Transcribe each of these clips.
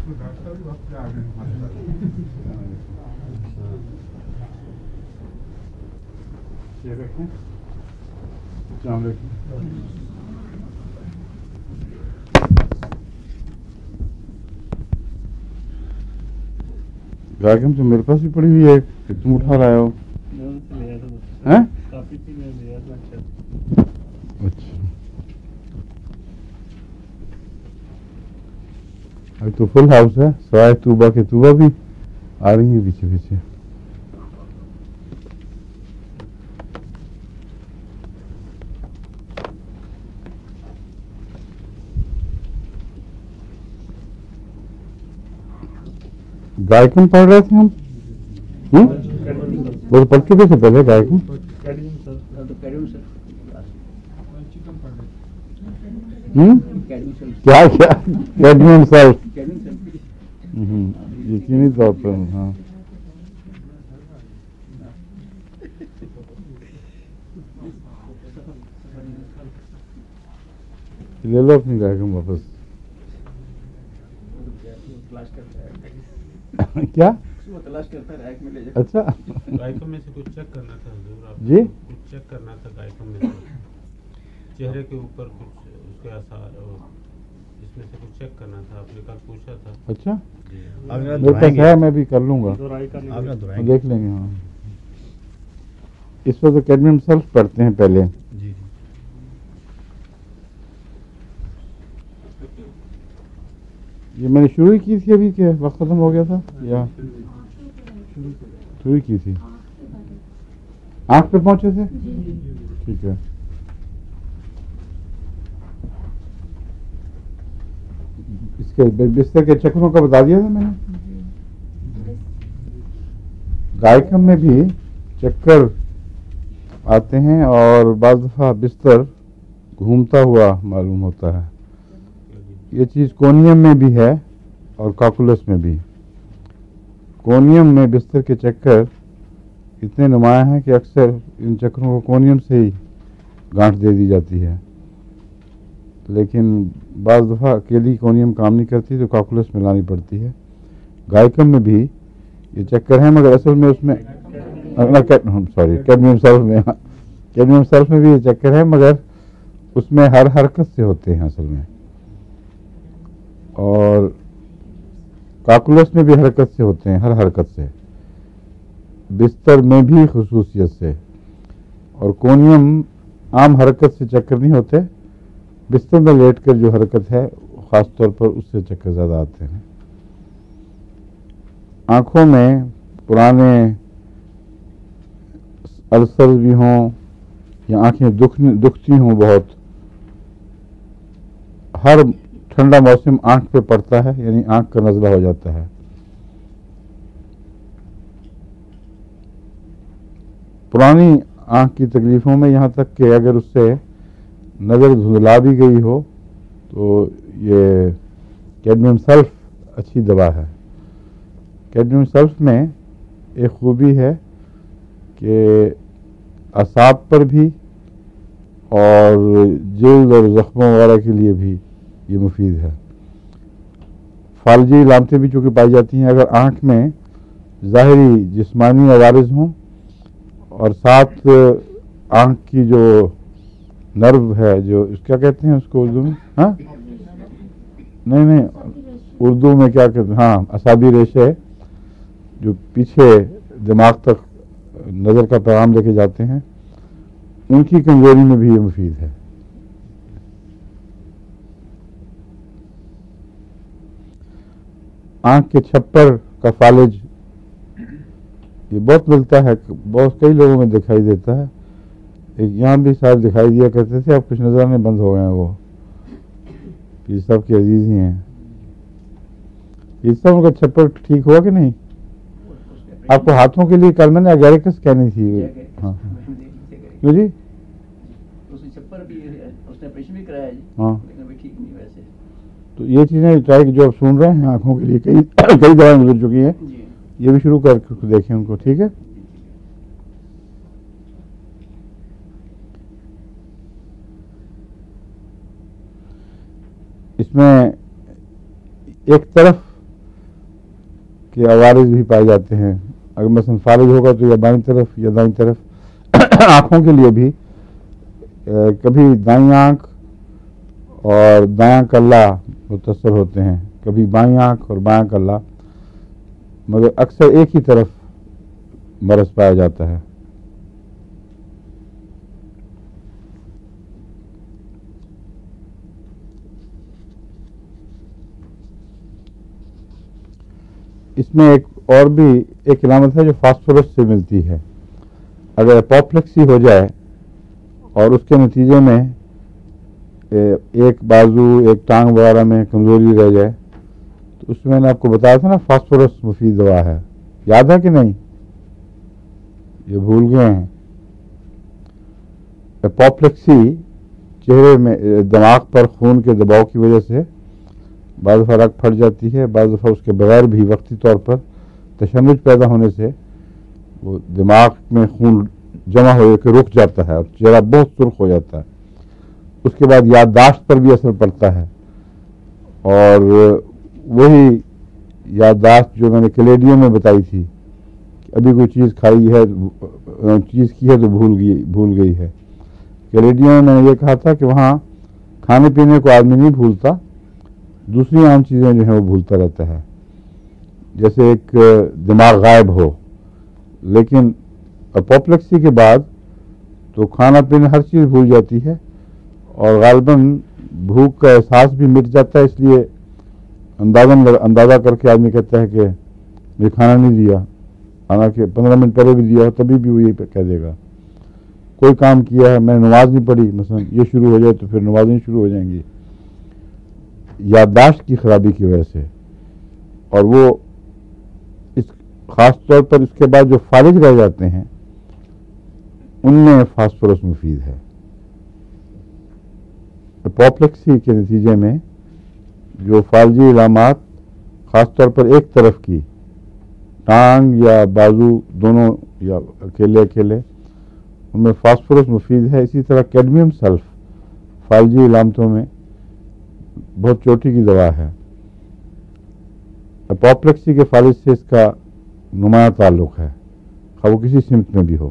یہ دیکھیں. السلام علیکم. گاگم تو میرے پاس بھی پڑی ہوئی ہے کہ تم اٹھا رہے ہو. اچھا ابھی تو فل ہاؤس ہے. سوائے طوبہ کے طوبہ بھی آ رہی ہیں پیچھے پیچھے. گائکم پڑھ رہے تھے ہم. وہ پڑھ چکے تھے پہلے گائکم. کیا کیڈمیم سیلف یقینی طور پر. ہاں لے لو اپنی گائکم واپس. کیا اچھا گائکم میں سے کچھ چیک کرنا تھا حضور آپ جی کچھ چیک کرنا تھا گائکم میں سے چہرے کے اوپر کچھ اس کے آثار اور اس میں سے کچھ چیک کرنا تھا. آپ نے کل پوچھا تھا. اچھا میرے پاس ہے میں بھی کر لوں گا. دیکھ لیں گے. ہاں اس وقت کیڈمیم سیلف پڑھتے ہیں پہلے. یہ میں نے شروع ہی کی تھی ابھی کہ وقت ختم ہو گیا تھا یا شروع کی تھی. آنکھ پہ پہنچے تھے. ٹھیک ہے. اس کے بستر کے چکروں کا بتا دیا تھا میں نے. گائکم میں بھی چکر آتے ہیں اور بعض دفعہ بستر گھومتا ہوا معلوم ہوتا ہے. یہ چیز کونیم میں بھی ہے اور کاکولس میں بھی. کونیم میں بستر کے چکر اتنے نمایاں ہیں کہ اکثر ان چکروں کو کونیم سے ہی گانٹھ دے دی جاتی ہے. لیکن بعض دفعہ اکیلی کونیم کام نہیں کرتی تو کاکولس میں لانی پڑتی ہے. گائکم میں بھی یہ چکر ہیں مگر اصل میں اس میں کیڈمیم سیلف میں کیڈمیم سیلف میں بھی یہ چکر ہے مگر اس میں ہر حرکت سے ہوتے ہیں اصل میں. اور کاکولس میں بھی حرکت سے ہوتے ہیں ہر حرکت سے. بستر میں بھی خصوصیت سے. اور کونیم عام حرکت سے چکر نہیں ہوتے. بستر میں لیٹ کر جو حرکت ہے خاص طور پر اس سے چکر زیادہ آتے ہیں. آنکھوں میں پرانے السر بھی ہوں یا آنکھیں دکھتی ہوں بہت. ہر ٹھنڈا موسم آنکھ پہ پڑتا ہے یعنی آنکھ کا نزلہ ہو جاتا ہے. پرانی آنکھ کی تکلیفوں میں یہاں تک کہ اگر اس سے نظر دھندلا بھی گئی ہو تو یہ کیڈمیم سیلف اچھی دوا ہے. کیڈمیم سیلف میں ایک خوبی ہے کہ اعصاب پر بھی اور جلد اور زخموں وغیرہ کے لیے بھی یہ مفید ہے. فالجی علامتیں بھی چونکہ پائی جاتی ہیں اگر آنکھ میں ظاہری جسمانی عوارض ہوں اور ساتھ آنکھ کی جو نرو ہے جو اس کیا کہتے ہیں اس کو اردو میں. ہاں نہیں اردو میں کیا کہتے ہیں. ہاں اعصابی ریشے جو پیچھے دماغ تک نظر کا پیغام لے کے جاتے ہیں ان کی کمزوری میں بھی یہ مفید ہے. آنکھ کے چھپر کا فالج یہ بہت ملتا ہے. بہت کئی لوگوں میں دکھائی دیتا ہے. ایک یہاں بھی صاحب دکھائی دیا کرتے تھے اب کچھ نظر آنے بند ہو گئے ہیں. وہ پیر صاحب کے عزیز ہی ہیں. پیر صاحب ان کا چھپر ٹھیک ہوا کہ نہیں؟ آپ کو ہاتھوں کے لیے کل میں نے اگیریکس کہنی تھی. ہاں کیوں جی؟ ہاں تو یہ چیزیں ٹرائی جو آپ سن رہے ہیں آنکھوں کے لیے کئی دفعہ گزر چکی ہیں. یہ بھی شروع کر کے دیکھیں ان کو. ٹھیک ہے. اس میں ایک طرف کے عوارض بھی پائے جاتے ہیں. اگر مثلا فالج ہوگا تو یا بائیں طرف یا دائیں طرف. آنکھوں کے لیے بھی کبھی دائیں آنکھ اور دایاں کلہ متصر ہوتے ہیں، کبھی بائیں آنکھ اور بایاں کلہ، مگر اکثر ایک ہی طرف مرض پایا جاتا ہے. اس میں ایک اور بھی ایک علامت ہے جو فاسفورس سے ملتی ہے. اگر اپوپلیکسی ہو جائے اور اس کے نتیجے میں ایک بازو ایک ٹانگ وغیرہ میں کمزوری رہ جائے تو اس میں نے آپ کو بتایا تھا نا فاسفورس مفید دوا ہے، یاد ہے کہ نہیں؟ یہ بھول گئے ہیں. اپوپلیکسی چہرے میں دماغ پر خون کے دباؤ کی وجہ سے بعض دفعہ رگ پھٹ جاتی ہے، بعض دفعہ اس کے بغیر بھی وقتی طور پر تشنج پیدا ہونے سے وہ دماغ میں خون جمع ہو کے رک جاتا ہے اور چہرہ بہت سرخ ہو جاتا ہے. اس کے بعد یادداشت پر بھی اثر پڑتا ہے، اور وہی یادداشت جو میں نے کلیڈیم میں بتائی تھی کہ ابھی کوئی چیز کھائی ہے، چیز کی ہے تو بھول گئی ہے. کلیڈیم میں نے یہ کہا تھا کہ وہاں کھانے پینے کو آدمی نہیں بھولتا، دوسری عام چیزیں جو ہیں وہ بھولتا رہتا ہے، جیسے ایک دماغ غائب ہو. لیکن اپوپلیکسی کے بعد تو کھانا پینا ہر چیز بھول جاتی ہے، اور غالباً بھوک کا احساس بھی مٹ جاتا ہے. اس لیے اندازہ کر کے آدمی کہتا ہے کہ مجھے کھانا نہیں دیا، حالانکہ 15 منٹ پہلے بھی دیا ہو تبھی بھی وہ یہ کہہ دے گا. کوئی کام کیا ہے، میں نے نماز نہیں پڑھی مثلا، یہ شروع ہو جائے تو پھر نمازیں شروع ہو جائیں گی یادداشت کی خرابی کی وجہ سے. اور وہ خاص طور پر اس کے بعد جو فالج رہ جاتے ہیں ان میں فاسفورس مفید ہے. اپوپلیکسی کے نتیجے میں جو فالجی علامات خاص طور پر ایک طرف کی ٹانگ یا بازو دونوں یا اکیلے ان میں فاسفورس مفید ہے. اسی طرح کیڈمیم سلف فالجی علامتوں میں بہت چوٹی کی دوا ہے. اپوپلیکسی کے فالج سے اس کا نمایاں تعلق ہے، خواہ وہ کسی سمت میں بھی ہو.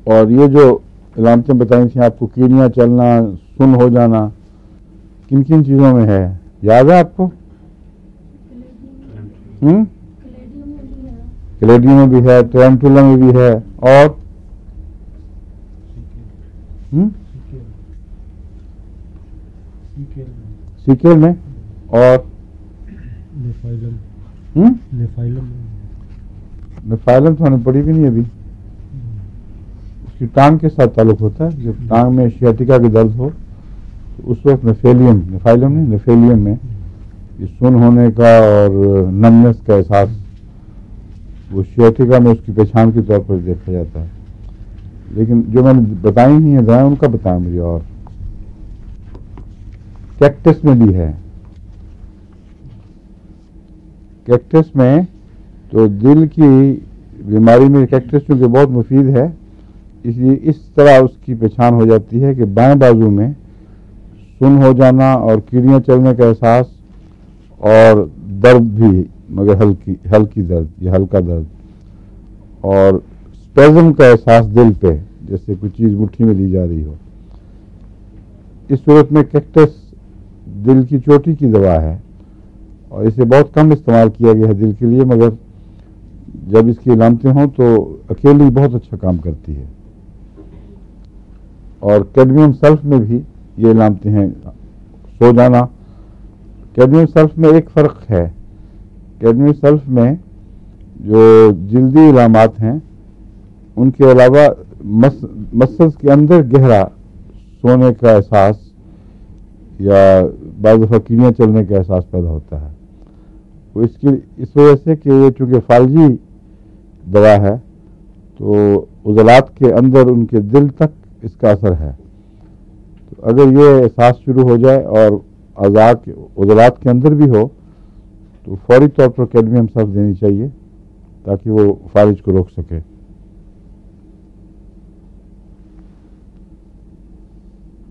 اور یہ جو علامتیں بتائی تھیں آپ کو، کیڑیاں چلنا، سن ہو جانا، کن کن چیزوں میں ہے یاد ہے آپ کو؟ کلیڈیم میں بھی ہے، ٹرینٹولا میں بھی ہے، اور سیکل میں، اور نیفائلم تو ہم نے پڑھی بھی نہیں ابھی. اس کی ٹانگ کے ساتھ تعلق ہوتا ہے. جب ٹانگ میں شیاٹیکا کی درد ہو تو اس وقت نیفائلم میں یہ سن ہونے کا اور نمنس کا احساس وہ شیاٹیکا میں اس کی پہچان کے طور پر دیکھا جاتا ہے. لیکن جو میں نے بتائی نہیں ہیں دعائیں ان کا بتایا مجھے. اور کیکٹس میں بھی ہے. کیکٹس میں تو دل کی بیماری میں کیکٹس چونکہ بہت مفید ہے، اس لیے اس طرح اس کی پہچان ہو جاتی ہے کہ بائیں بازو میں سن ہو جانا اور کیڑیاں چلنے کا احساس اور درد بھی، مگر ہلکی درد یا ہلکا درد، اور اسپیزم کا احساس دل پہ جیسے کوئی چیز مٹھی میں لی جا رہی ہو. اس صورت میں کیکٹس دل کی چوٹی کی دوا ہے اور اسے بہت کم استعمال کیا گیا ہے دل کے لیے، مگر جب اس کی علامتیں ہوں تو اکیلی بہت اچھا کام کرتی ہے. اور کیڈمیم سلف میں بھی یہ علامتیں ہیں، سو جانا. کیڈمیم سلف میں ایک فرق ہے، کیڈمیم سلف میں جو جلدی علامات ہیں ان کے علاوہ مسلز کے اندر گہرا سونے کا احساس یا بعض دفعہ کیڑیاں چلنے کا احساس پیدا ہوتا ہے. وہ اس وجہ سے کہ یہ چونکہ فالجی دوا ہے تو عضلات کے اندر ان کے دل تک اس کا اثر ہے. تو اگر یہ احساس شروع ہو جائے اور عضلات کے اندر بھی ہو تو فوری طور پر کیڈمیم سلف دینی چاہیے تاکہ وہ فالج کو روک سکے. اور یہ جو علامتیں بتائی تھیں آپ کو، کیڑیاں چلنا، سن ہو جانا، کن کن چیزوں میں ہے یاد ہے آپ کو؟ کلیڈیم میں بھی ہے، ٹرینٹولا میں بھی ہے، اور سیکل میں، اور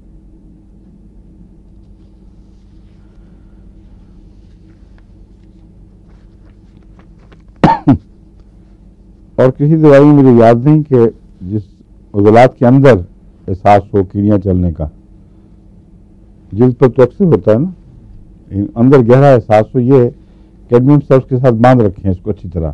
اور کسی دوائی میں مجھے یاد نہیں کہ جس عضلات کے اندر احساس ہو کیڑیاں چلنے کا. جلد پر تو اکثر ہوتا ہے نا, اندر گہرا احساس ہو, یہ کیڈمیم سلفیٹ کے ساتھ باندھ رکھیں اس کو اچھی طرح.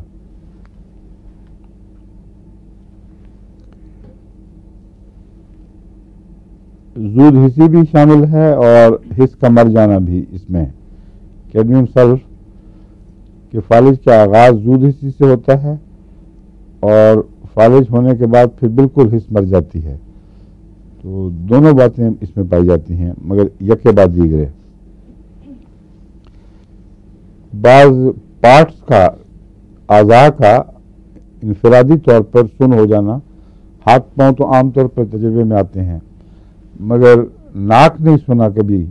زود حسی بھی شامل ہے اور حس کا مر جانا بھی اس میں. کیڈمیم سلفیٹ کے فالج کا آغاز زود حسی سے ہوتا ہے اور فالج ہونے کے بعد پھر بالکل حس مر جاتی ہے. تو دونوں باتیں اس میں پائی جاتی ہیں مگر یکے بعد دیگرے. بعض پارٹس کا اعضاء کا انفرادی طور پر سن ہو جانا, ہاتھ پاؤں تو عام طور پر تجربے میں آتے ہیں مگر ناک نہیں سنا کبھی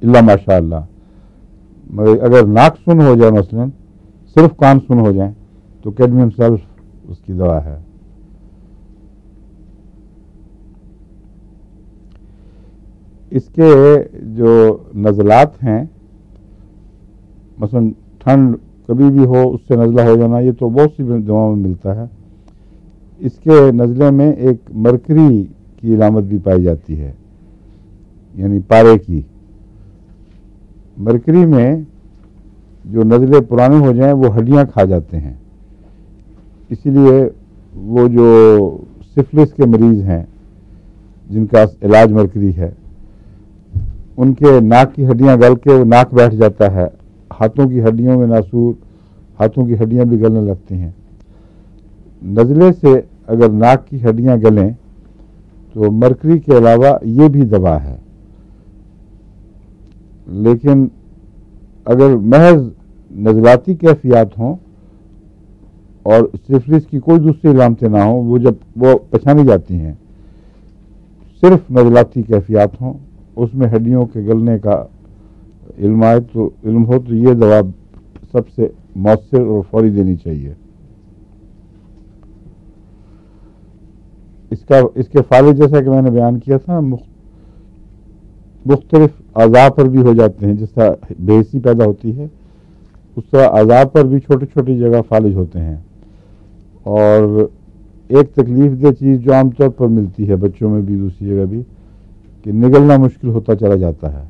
الا ماشاء اللہ. مگر اگر ناک سن ہو جائے, مثلا صرف کان سن ہو جائیں, تو کیڈمیم سلفیٹ اس کی دوا ہے. اس کے جو نزلات ہیں, مثلا ٹھنڈ کبھی بھی ہو اس سے نزلہ ہو جانا, یہ تو بہت سی دواؤں میں ملتا ہے. اس کے نزلے میں ایک مرکری کی علامت بھی پائی جاتی ہے, یعنی پارے کی. مرکری میں جو نزلے پرانے ہو جائیں وہ ہڈیاں کھا جاتے ہیں. اسی لیے وہ جو سفلس کے مریض ہیں جن کا علاج مرکری ہے, ان کے ناک کی ہڈیاں گل کے وہ ناک بیٹھ جاتا ہے. ہاتھوں کی ہڈیوں میں ناسور, ہاتھوں کی ہڈیاں بھی گلنے لگتی ہیں. نزلے سے اگر ناک کی ہڈیاں گلیں تو مرکری کے علاوہ یہ بھی دوا ہے. لیکن اگر محض نزلاتی کیفیات ہوں اور سفلس کی کوئی دوسری علامتیں نہ ہوں, وہ جب وہ پہچانی جاتی ہیں, صرف نزلاتی کیفیات ہوں, اس میں ہڈیوں کے گلنے کا علم ہو, تو یہ دوا سب سے مؤثر اور فوری دینی چاہیے. اس کے فالج جیسا کہ میں نے بیان کیا تھا مختلف اعضاء پر بھی ہو جاتے ہیں. جس طرح بے حسی پیدا ہوتی ہے اس طرح اعضاء پر بھی چھوٹی چھوٹی جگہ فالج ہوتے ہیں. اور ایک تکلیف دہ چیز جو عام طور پر ملتی ہے بچوں میں بھی, دوسری جگہ بھی, کہ نگلنا مشکل ہوتا چلا جاتا ہے,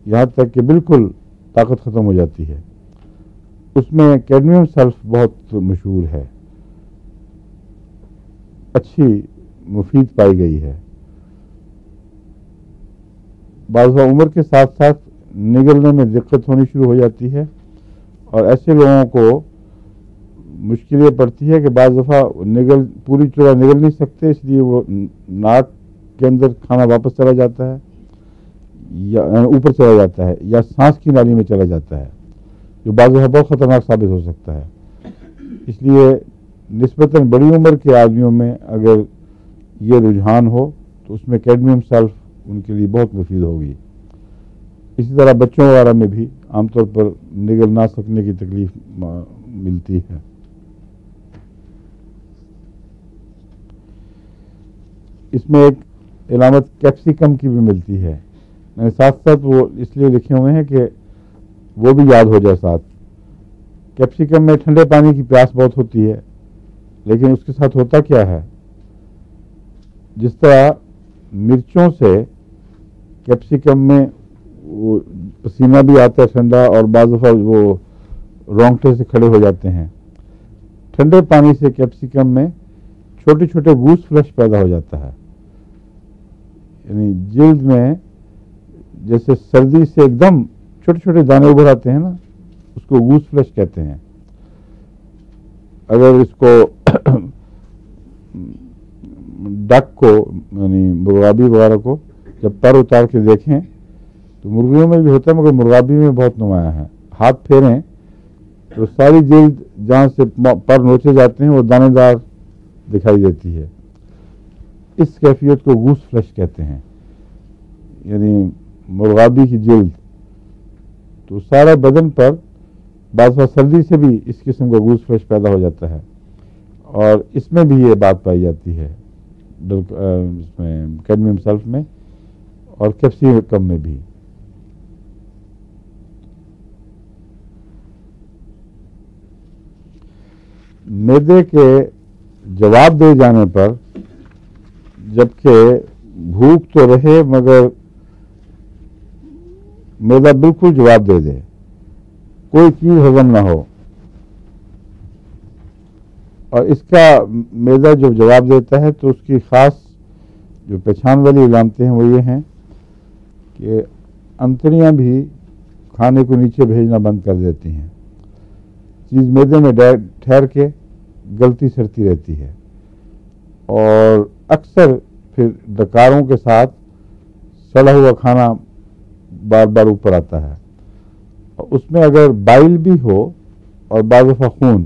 یہاں تک کہ بالکل طاقت ختم ہو جاتی ہے. اس میں کیڈمیم سلفیٹ بہت مشہور ہے, اچھی مفید پائی گئی ہے. بعض عمر کے ساتھ ساتھ نگلنے میں دقت ہونی شروع ہو جاتی ہے اور ایسے لوگوں کو مشکل یہ پڑتی ہے کہ بعض دفعہ پوری طرح نگل نہیں سکتے, اس لیے وہ ناک کے اندر کھانا واپس چلا جاتا ہے یا اوپر چلا جاتا ہے یا سانس کی نالی میں چلا جاتا ہے, جو بعض دفعہ بہت خطرناک ثابت ہو سکتا ہے. اس لیے نسبتاً بڑی عمر کے آدمیوں میں اگر یہ رجحان ہو تو اس میں کیڈمیم سلفیٹ ان کے لیے بہت مفید ہوگی. اسی طرح بچوں وغیرہ میں بھی عام طور پر نگل نہ سکنے کی تکلیف ملتی ہے. اس میں ایک علامت کیپسیکم کی بھی ملتی ہے. میں نے ساتھ ساتھ وہ اس لیے لکھے ہوئے ہیں کہ وہ بھی یاد ہو جائے ساتھ. کیپسیکم میں ٹھنڈے پانی کی پیاس بہت ہوتی ہے, لیکن اس کے ساتھ ہوتا کیا ہے, جس طرح مرچوں سے کیپسیکم میں وہ پسینہ بھی آتا ہے ٹھنڈا, اور بعض دفعہ وہ رونگٹے سے کھڑے ہو جاتے ہیں. ٹھنڈے پانی سے کیپسیکم میں چھوٹے چھوٹے گوس فلش پیدا ہو جاتا ہے. یعنی جلد میں جیسے سردی سے ایک دم چھوٹے چھوٹے دانے ابھر آتے ہیں نا, اس کو گوس فلش کہتے ہیں. اگر اس کو ڈک کو یعنی مرغابی وغیرہ کو جب پر اتار کے دیکھیں تو مرغیوں میں بھی ہوتا ہے مگر مرغابی میں بہت نمایاں ہے. ہاتھ پھیریں تو ساری جلد جہاں سے پر نوچے جاتے ہیں وہ دانے دار دکھائی دیتی ہے. اس کیفیت کو گوس فلش کہتے ہیں, یعنی مرغابی کی جلد. تو سارا بدن پر بعض سردی سے بھی اس قسم کا گوس فلش پیدا ہو جاتا ہے, اور اس میں بھی یہ بات پائی جاتی ہے اس میں کیڈمیم سلفیٹ میں اور کیپسیکم میں بھی. میدے کے جواب دے جانے پر، جبکہ بھوک تو رہے مگر میدا بالکل جواب دے دے، کوئی چیز ہضم نہ ہو، اور اس کا میدا جو جواب دیتا ہے تو اس کی خاص جو پہچان والی علامتیں ہیں وہ یہ ہیں کہ انتڑیاں بھی کھانے کو نیچے بھیجنا بند کر دیتی ہیں، چیز میدے میں ٹھہر کے گلتی سرتی رہتی ہے، اور اکثر پھر ڈکاروں کے ساتھ سڑا ہوا کھانا بار بار اوپر آتا ہے، اور اس میں اگر بائل بھی ہو اور بعض دفعہ خون،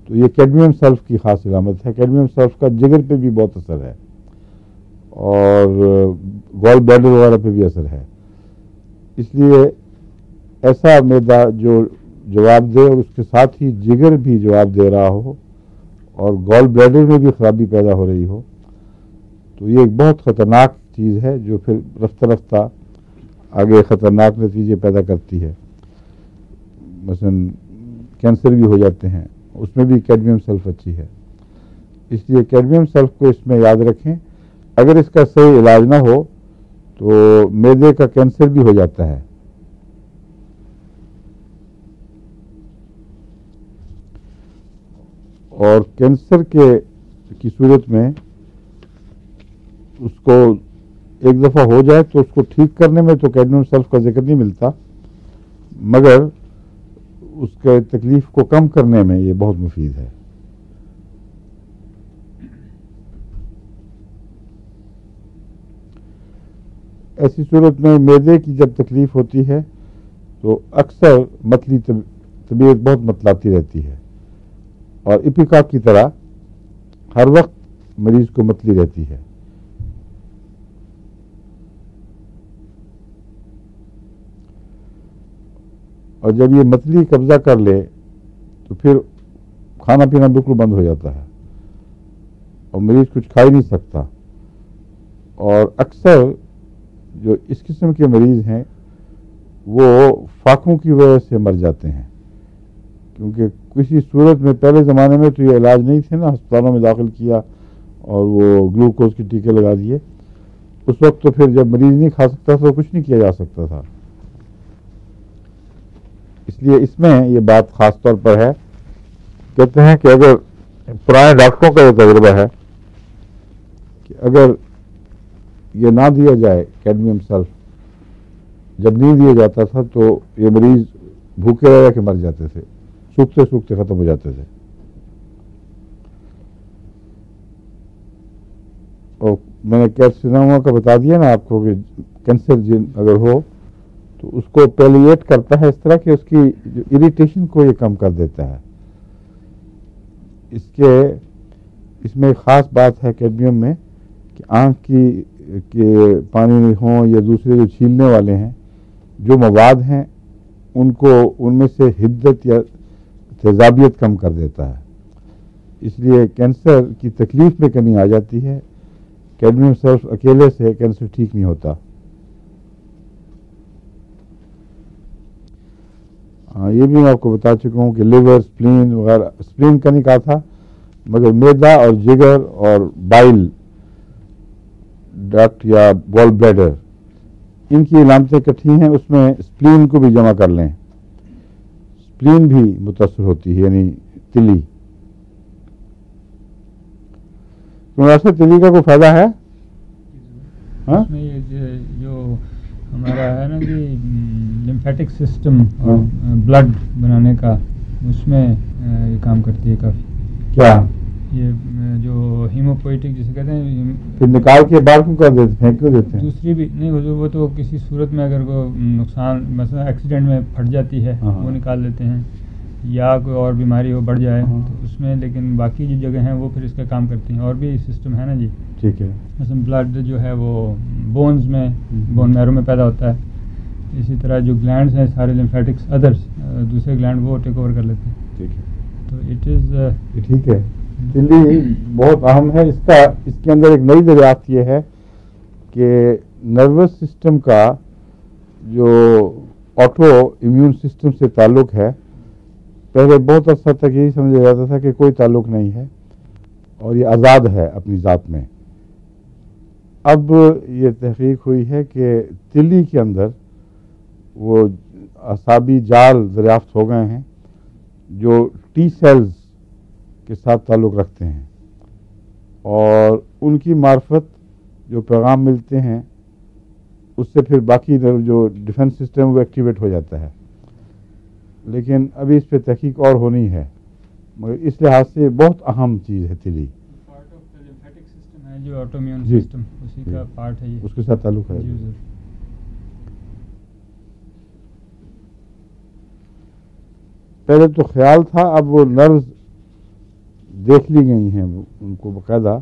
تو یہ کیڈمیم سلف کی خاص علامت ہے۔ کیڈمیم سلف کا جگر پہ بھی بہت اثر ہے اور گال بلیڈر وغیرہ پہ بھی اثر ہے، اس لیے ایسا میدا جو جواب دے اور اس کے ساتھ ہی جگر بھی جواب دے رہا ہو اور گال بلیڈر میں بھی خرابی پیدا ہو رہی ہو، تو یہ ایک بہت خطرناک چیز ہے جو پھر رفتہ رفتہ آگے خطرناک نتیجے پیدا کرتی ہے، مثلا کینسر بھی ہو جاتے ہیں، اس میں بھی کیڈمیم سلف اچھی ہے۔ اس لیے کیڈمیم سلف کو اس میں یاد رکھیں، اگر اس کا صحیح علاج نہ ہو تو میدے کا کینسر بھی ہو جاتا ہے۔ اور کینسر کی صورت میں اس کو ایک دفعہ ہو جائے تو اس کو ٹھیک کرنے میں تو کیڈمیم سلف کا ذکر نہیں ملتا، مگر اس کے تکلیف کو کم کرنے میں یہ بہت مفید ہے۔ ایسی صورت میں میدے کی جب تکلیف ہوتی ہے تو اکثر متلی طبیعت بہت متلاتی رہتی ہے، اور اپیکا کی طرح ہر وقت مریض کو متلی رہتی ہے۔ اور جب یہ متلی قبضہ کر لے تو پھر کھانا پینا بالکل بند ہو جاتا ہے اور مریض کچھ کھا ہی نہیں سکتا، اور اکثر جو اس قسم کے مریض ہیں وہ فاقوں کی وجہ سے مر جاتے ہیں، کیونکہ کسی صورت میں پہلے زمانے میں تو یہ علاج نہیں تھے نا، ہسپتالوں میں داخل کیا اور وہ گلوکوز کے ٹیکے لگا دیے، اس وقت تو پھر جب مریض نہیں کھا سکتا تھا تو کچھ نہیں کیا جا سکتا تھا۔ اس لیے اس میں یہ بات خاص طور پر ہے، کہتے ہیں کہ اگر پرانے ڈاکٹروں کا یہ تجربہ ہے کہ اگر یہ نہ دیا جائے کیڈمیم سلف، جب نہیں دیا جاتا تھا تو یہ مریض بھوکے رہ کے مر جاتے تھے، سوکھتے سوکھتے ختم ہو جاتے تھے۔ اور میں نے کیپسینوما کا بتا دیا نا آپ کو کہ کینسر جن اگر ہو تو اس کو پیلیٹ کرتا ہے اس طرح کہ اس کی جو اریٹیشن کو یہ کم کر دیتا ہے۔ اس میں ایک خاص بات ہے کیڈمیم میں کہ آنکھ کے پانی میں ہوں یا دوسرے جو چھیلنے والے ہیں جو مواد ہیں ان میں سے حدت یا تیزابیت کم کر دیتا ہے، اس لیے کینسر کی تکلیف میں کمی آ جاتی ہے۔ کیڈمیم سلف اکیلے سے کینسر ٹھیک نہیں ہوتا۔ یہ بھی میں آپ کو بتا چکا ہوں کہ لیور، سپلین وغیرہ، سپلین کا نہیں کہا تھا مگر میدا اور جگر اور بائل ڈکٹ یا گال بلیڈر، ان کی علامتیں کٹھی ہیں، اس میں سپلین کو بھی جمع کر لیں، سپلین بھی متاثر ہوتی ہے یعنی تلی۔ ویسے تلی کا کوئی فائدہ ہے؟ اس میں یہ جو ہمارا ہے نا کہ لمفیٹک سسٹم اور بلڈ بنانے کا، اس میں یہ کام کرتی ہے کافی۔ کیا یہ جو ہیموپوئٹک جسے کہتے ہیں، پھر نکال کے باہر کیوں کر دیتے، پھینک کیوں دیتے ہیں؟ دوسری بھی نہیں، وہ تو کسی صورت میں اگر کوئی نقصان مثلا ایکسیڈنٹ میں پھٹ جاتی ہے وہ نکال لیتے ہیں، یا کوئی اور بیماری ہو بڑھ جائے تو اس میں، لیکن باقی جو جگہ ہیں وہ پھر اس کا کام کرتی ہیں۔ اور بھی سسٹم ہے نا جی، ٹھیک ہے، مثلا بلڈ جو ہے وہ بونز میں، بون میرو میں پیدا ہوتا ہے، اسی طرح جو گلینڈز ہیں سارے لمفیٹکس ادرس دوسرے گلینڈ وہ ٹیک اوور کر لیتے ہیں، ٹھیک ہے، تو اٹ از ٹھیک ہے۔ تلی بہت اہم ہے، اس کے اندر ایک نئی دریافت یہ ہے کہ نروس سسٹم کا جو آٹو امیون سسٹم سے تعلق ہے، پہلے بہت عرصہ تک یہی سمجھا جاتا تھا کہ کوئی تعلق نہیں ہے اور یہ آزاد ہے اپنی ذات میں. اب یہ تحقیق ہوئی ہے کہ تلی کے اندر وہ اعصابی جال دریافت ہو گئے ہیں جو ٹی سیلز کے ساتھ تعلق رکھتے ہیں، اور ان کی معرفت جو پیغام ملتے ہیں اس سے پھر باقی جو ڈیفنس سسٹم وہ ایکٹیویٹ ہو جاتا ہے. لیکن ابھی اس پہ تحقیق اور ہونی ہے، مگر اس لحاظ سے بہت اہم چیز ہے تلی. Part of the lymphatic system ہے جو آٹو امیون جی. سسٹم، اسی کا پارٹ ہے یہ، اس کے ساتھ تعلق ہے. جی حضور. پہلے تو خیال تھا، اب وہ نروز دیکھ لی گئی ہیں، ان کو باقاعدہ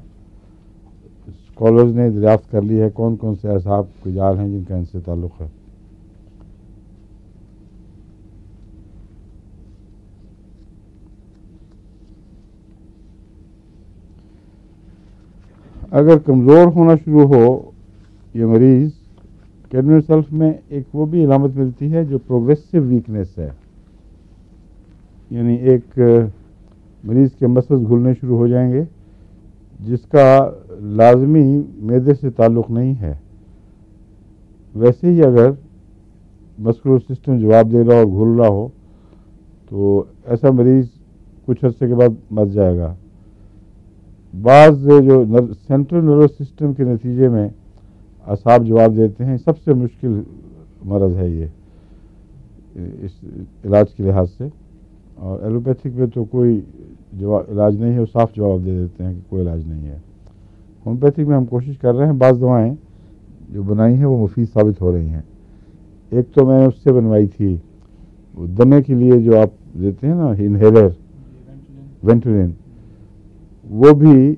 اسکالرز نے دریافت کر لی ہے کون کون سے اعصاب کے جال ہیں جن کا ان سے تعلق ہے. اگر کمزور ہونا شروع ہو یہ مریض، کیڈمین سیلف میں ایک وہ بھی علامت ملتی ہے جو پروگریسو ویکنیس ہے، یعنی ایک مریض کے مسلز گھلنے شروع ہو جائیں گے جس کا لازمی معدے سے تعلق نہیں ہے. ویسے ہی اگر مسکولر سسٹم جواب دے رہا اور گھل رہا ہو تو ایسا مریض کچھ عرصے کے بعد مر جائے گا. بعض جو سینٹرل نروس سسٹم کے نتیجے میں اعصاب جواب دیتے ہیں، سب سے مشکل مرض ہے یہ اس علاج کے لحاظ سے. اور ایلوپیتھک میں تو کوئی علاج نہیں ہے، وہ صاف جواب دے دیتے ہیں کہ کوئی علاج نہیں ہے. ہومیوپیتھک میں ہم کوشش کر رہے ہیں، بعض دوائیں جو بنائی ہیں وہ مفید ثابت ہو رہی ہیں. ایک تو میں نے اس سے بنوائی تھی وہ دمے کے لیے جو آپ دیتے ہیں نا انہیلر، وینٹولین، وہ بھی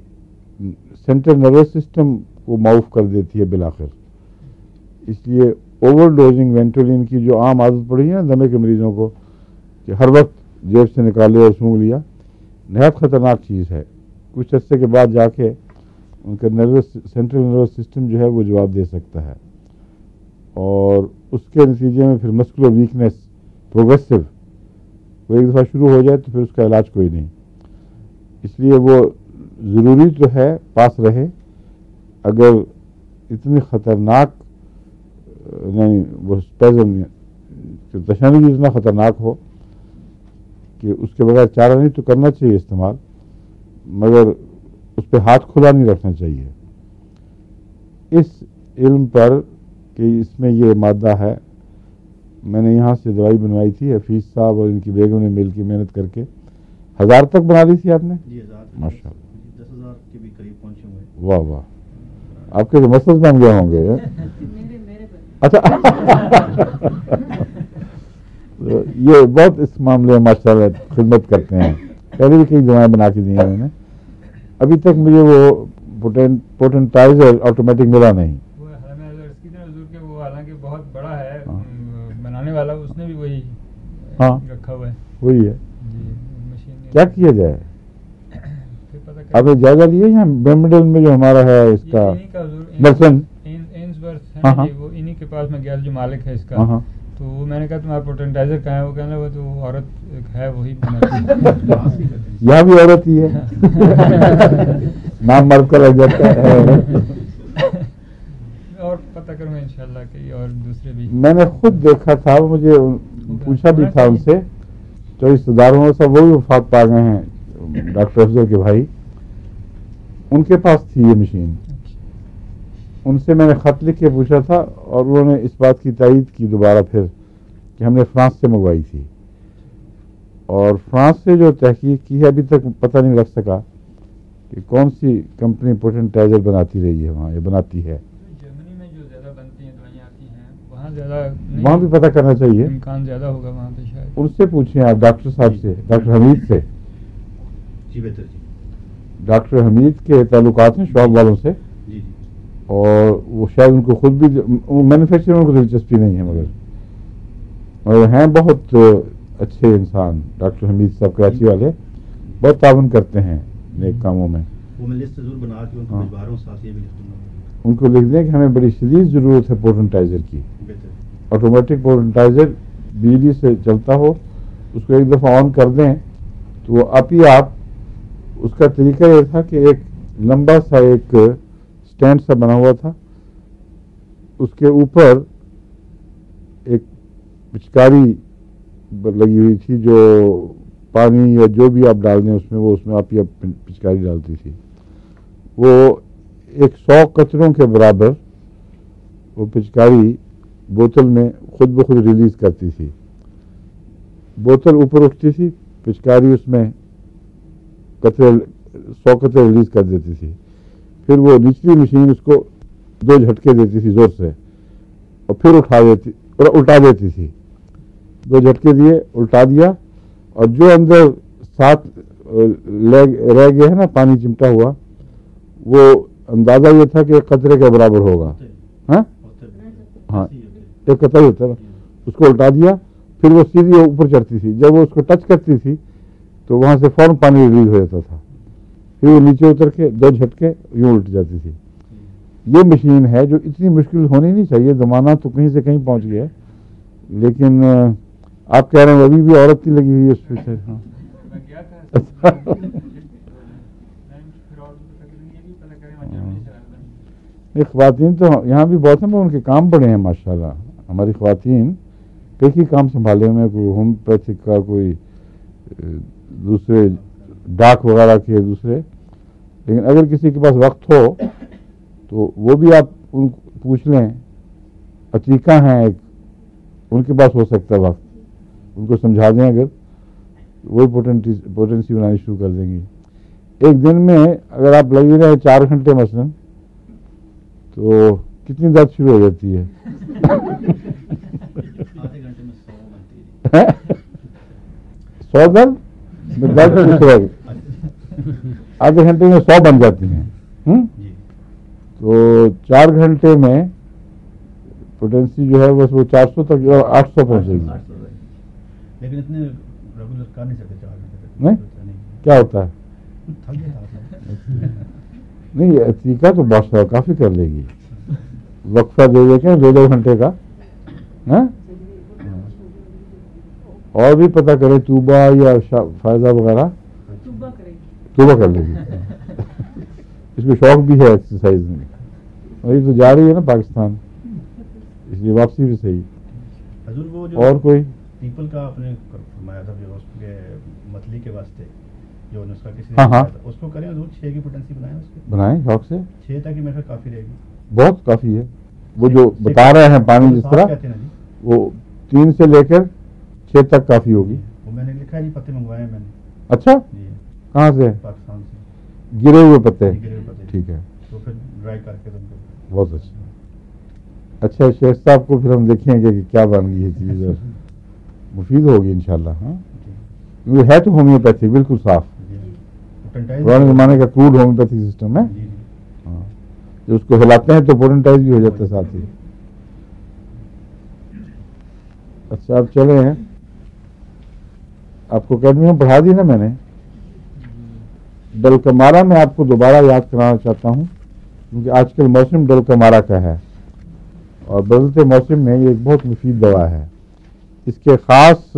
سینٹرل نروس سسٹم کو معاف کر دیتی ہے بالآخر. اس لیے اوور ڈوزنگ وینٹولین کی جو عام عادت پڑی ہے نا دمے کے مریضوں کو کہ ہر وقت جیب سے نکالے اور سونگھ لیا، نہایت خطرناک چیز ہے. کچھ عرصے کے بعد جا کے ان کا سینٹرل نروس سسٹم جو ہے وہ جواب دے سکتا ہے، اور اس کے نتیجے میں پھر مسکولر ویکنیس پروگریسو وہ ایک دفعہ شروع ہو جائے تو پھر اس کا علاج کوئی نہیں. اس لیے وہ ضروری تو ہے پاس رہے. اگر اتنی خطرناک نہیں وہ اسپیزم تشنجی اتنا خطرناک ہو کہ اس کے بغیر چارہ نہیں تو کرنا چاہیے استعمال، مگر اس پہ ہاتھ کھلا نہیں رکھنا چاہیے. اس علم پر کہ اس میں یہ مادہ ہے، میں نے یہاں سے دوائی بنوائی تھی، حفیظ صاحب اور ان کی بیگم نے مل کے محنت کر کے 1000 تک بنا لی تھی آپ نے؟ جی 1000 ماشاء اللہ، 10,000 کے بھی قریب پہنچے ہوئے. واہ واہ، آپ کے تو مسلز بن گئے ہوں گے. اچھا یہ بہت اس معاملے میں ماشاء اللہ خدمت کرتے ہیں. پہلے بھی کئی دوائیں بنا کے دی ہیں انہوں نے. ابھی تک مجھے وہ پوٹنٹائزر آٹومیٹک ملا نہیں. وہ حالانکہ بہت بڑا ہے بنانے والا، اس نے بھی وہی رکھا ہوا ہے. وہی ہے. مشین کیا کیا جائے؟ آپ نے جائزہ لیا یہاں بیمڈل میں جو ہمارا ہے اس کا مرسن، وہ انہی کے پاس میں گیا جو مالک ہے اس کا، تو وہ میں نے کہا تمہارا پوٹنٹائزر کہاں ہے؟ وہ کہنا وہ تو عورت ایک ہے وہی بناتی ہے. یہاں بھی عورت ہی ہے، نام مرد کا لگ جاتا ہے. اور پتہ کروں گا انشاءاللہ کہ اور دوسرے بھی. میں نے خود دیکھا تھا، مجھے پوچھا بھی تھا ان سے، جو رشتے داروں میں سب وہی وفات پا گئے ہیں، ڈاکٹر افضل کے بھائی، ان کے پاس تھی یہ مشین. ان سے میں نے خط لکھ کے پوچھا تھا اور انہوں نے اس بات کی تائید کی دوبارہ پھر کہ ہم نے فرانس سے منگوائی تھی، اور فرانس سے جو تحقیق کی ہے ابھی تک پتہ نہیں لگ سکا کہ کون سی کمپنی پوٹنٹائزر بناتی رہی ہے وہاں، یہ بناتی ہے. جرمنی میں جو زیادہ بنتی ہیں دوائیں آتی ہیں وہاں زیادہ، وہاں بھی پتہ کرنا چاہیے، امکان زیادہ ہوگا وہاں پہ شاید. ان سے پوچھیں آپ ڈاکٹر صاحب سے، ڈاکٹر حمید سے. جی بہتر جی. ڈاکٹر حمید کے تعلقات ہیں شعب والوں سے، جی جی. اور وہ شاید ان کو خود بھی مینوفیکچرنگ کو دلچسپی نہیں ہے، مگر ہیں بہت اچھے انسان. ڈاکٹر حمید صاحب کراچی والے بہت تعاون کرتے ہیں نیک کاموں میں. وہ میں لسٹ ضرور بنا کے ان کو بھجوا رہا ہوں، ساتھ یہ بھی لکھ دوں گا. ان کو لکھ دیں کہ ہمیں بڑی شدید ضرورت ہے پوٹنٹائزر کی. بہتر. آٹومیٹک پوٹنٹائزر بجلی سے چلتا ہو، اس کو ایک دفعہ آن کر دیں تو وہ آپ ہی آپ. اس کا طریقہ یہ تھا کہ ایک لمبا سا ایک اسٹینڈ سا بنا ہوا تھا, اس کے اوپر ایک پچکاری لگی ہوئی تھی جو پانی یا جو بھی آپ ڈال دیں اس میں, وہ اس میں آپ ہی پچکاری ڈالتی تھی. وہ 100 قطروں کے برابر وہ پچکاری بوتل میں خود بخود ریلیز کرتی تھی. بوتل اوپر اٹھتی تھی, پچکاری اس میں 100 قطرے ریلیز کر دیتی تھی. پھر وہ نچلی مشین اس کو 2 جھٹکے دیتی تھی زور سے, اور پھر الٹا دیتی تھی. 2 جھٹکے دیے, الٹا دیا, اور جو اندر 7 رہ گئے ہیں نا پانی چمٹا ہوا, وہ اندازہ یہ تھا کہ 1 قطرے کے برابر ہوگا. ہاں 1 قطرہ ہی ہوتا ہے. اس کو الٹا دیا, پھر وہ سیدھی اوپر چڑھتی تھی. جب وہ اس کو ٹچ کرتی تھی تو وہاں سے فوراً پانی ریلیز ہو جاتا تھا. پھر وہ نیچے اتر کے 2 جھٹکے یوں الٹ جاتی تھی. یہ مشین ہے جو اتنی مشکل ہونی نہیں چاہیے. زمانہ تو کہیں سے کہیں پہنچ گیا, لیکن آپ کہہ رہے ہیں ابھی بھی عورت کی لگی ہوئی ہے اس پہ. خواتین تو یہاں بھی بہت ہیں, ان کے کام بڑے ہیں ماشاءاللہ. ہماری خواتین کئی کام سنبھالے ہوئے ہیں, کوئی ہومیوپیتھک کا, کوئی دوسرے ڈاک وغیرہ کے دوسرے. لیکن اگر کسی کے پاس وقت ہو تو وہ بھی آپ ان کو پوچھ لیں. عتیقہ ہیں ایک, ان کے پاس ہو سکتا ہے وقت, ان کو سمجھا دیں اگر, وہی پوٹینسی بنانی شروع کر دیں گی. ایک دن میں اگر آپ لگے رہے 4 گھنٹے مثلا, تو کتنی درد شروع ہو جاتی ہے؟ آدھے گھنٹے میں 100 درد آدھے گھنٹے میں 100 بن جاتی ہیں. تو 4 گھنٹے میں پوٹینسی جو ہے بس وہ 400 تک 800 پہنچے گی. لیکن اتنے ریگولر کر نہیں سکتے 4 گھنٹے. نہیں کیا ہوتا ہے؟ نہیں عتیقہ تو بادشاہ کافی کر لے گی. وقفہ دے دیتے ہیں 2 گھنٹے کا. اور بھی پتہ کریں توبہ یا فائدہ وغیرہ, توبہ کر لے گی. اس کو شوق بھی ہے ایکسرسائز میں, اور یہ تو جا رہی ہے نا پاکستان, اس لیے واپسی بھی صحیح. حضور وہ جو اور کوئی پیپل کا آپ نے فرمایا تھا جو اس کے متلی کے واسطے جو نسخہ کسی ہاں اس کو کریں حضور 6 کی پوٹینسی بنائیں, اس کے بنائیں شوق سے. 6 تک میرے خیال کافی رہے گی. بہت کافی ہے. وہ جو بتا رہے ہیں پانی جس طرح, وہ 3 سے لے کر 6 تک کافی ہوگی. وہ میں نے لکھا ہے جی, پتے منگوائے ہیں میں نے. اچھا, کہاں سے؟ پاکستان سے. گرے ہوئے پتے. ٹھیک ہے, تو پھر ڈرائی کر کے بہت اچھا. اچھا شیخ صاحب کو پھر ہم دیکھیں گے کہ کیا بن گئی یہ چیز, مفید ہوگی انشاءاللہ. ہاں یہ ہے تو ہومیوپیتھی بالکل صاف, پرانے زمانے کا کروڈ ہومیوپیتھی سسٹم ہے. ہاں جو اس کو ہلاتے ہیں تو پوٹنٹائز بھی ہو جاتا ہے ساتھ ہی. اچھا آپ چلے ہیں, آپ کو اکیڈمی میں پڑھا دی نا میں نے. ڈلکمارا میں آپ کو دوبارہ یاد کرانا چاہتا ہوں, کیونکہ آج کل موسم ڈلکمارا کا ہے, اور بدلتے موسم میں یہ ایک بہت مفید دوا ہے. اس کے خاص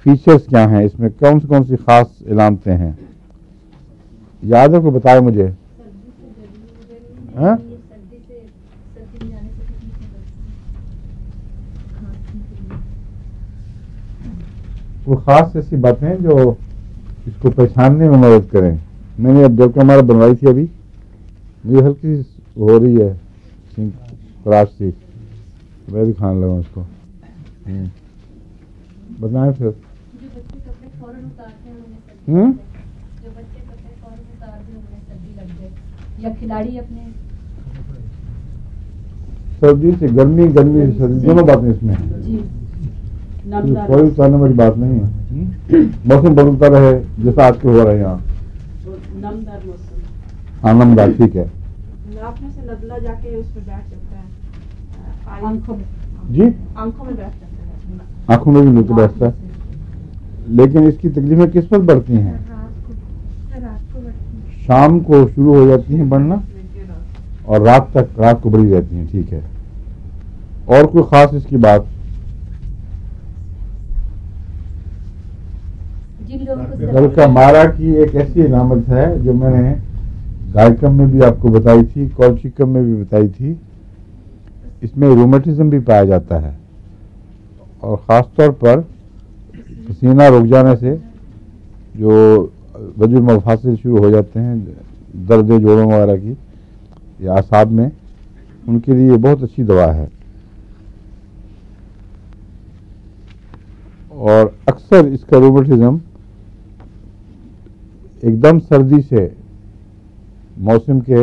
فیچرز کیا ہیں, اس میں کون سی خاص علامتیں ہیں, یاد ہے کوئی بتائے مجھے؟ وہ خاص ایسی باتیں جو اس کو پہچاننے میں مدد کریں. میں نے اب ڈلکمارا بنوائی تھی, ابھی مجھے ہلکی ہو رہی ہے خراش سی, میں بھی کھانے لگا اس کو. بتائیں پھر. سردی سے گرمی, گرمی سے سردی, دونوں باتیں اس میں ہیں. کوئی اتارنے والی بات نہیں ہے. موسم بدلتا رہے جیسا آج کے ہو رہا ہے یہاں. ہاں نمدار, ٹھیک ہے. جی آنکھوں میں بھی نکل بیٹھتا ہے, لیکن اس کی تکلیفیں کس وقت بڑھتی ہیں؟ شام کو شروع ہو جاتی ہیں بڑھنا, اور رات کو بڑھی رہتی ہیں. ٹھیک ہے. اور کوئی خاص اس کی بات؟ جن لوگوں کو دل کا مارا کی ایک ایسی علامت ہے جو میں نے گائکم میں بھی آپ کو بتائی تھی، کولچیکم میں بھی بتائی تھی. اس میں رومیٹزم بھی پایا جاتا ہے، اور خاص طور پر پسینہ رک جانے سے جو وجود مفاصل شروع ہو جاتے ہیں، درد جوڑوں وغیرہ کی یا اعصاب میں، ان کے لیے بہت اچھی دوا ہے. اور اکثر اس کا رومیٹزم ایک دم سردی سے، موسم کے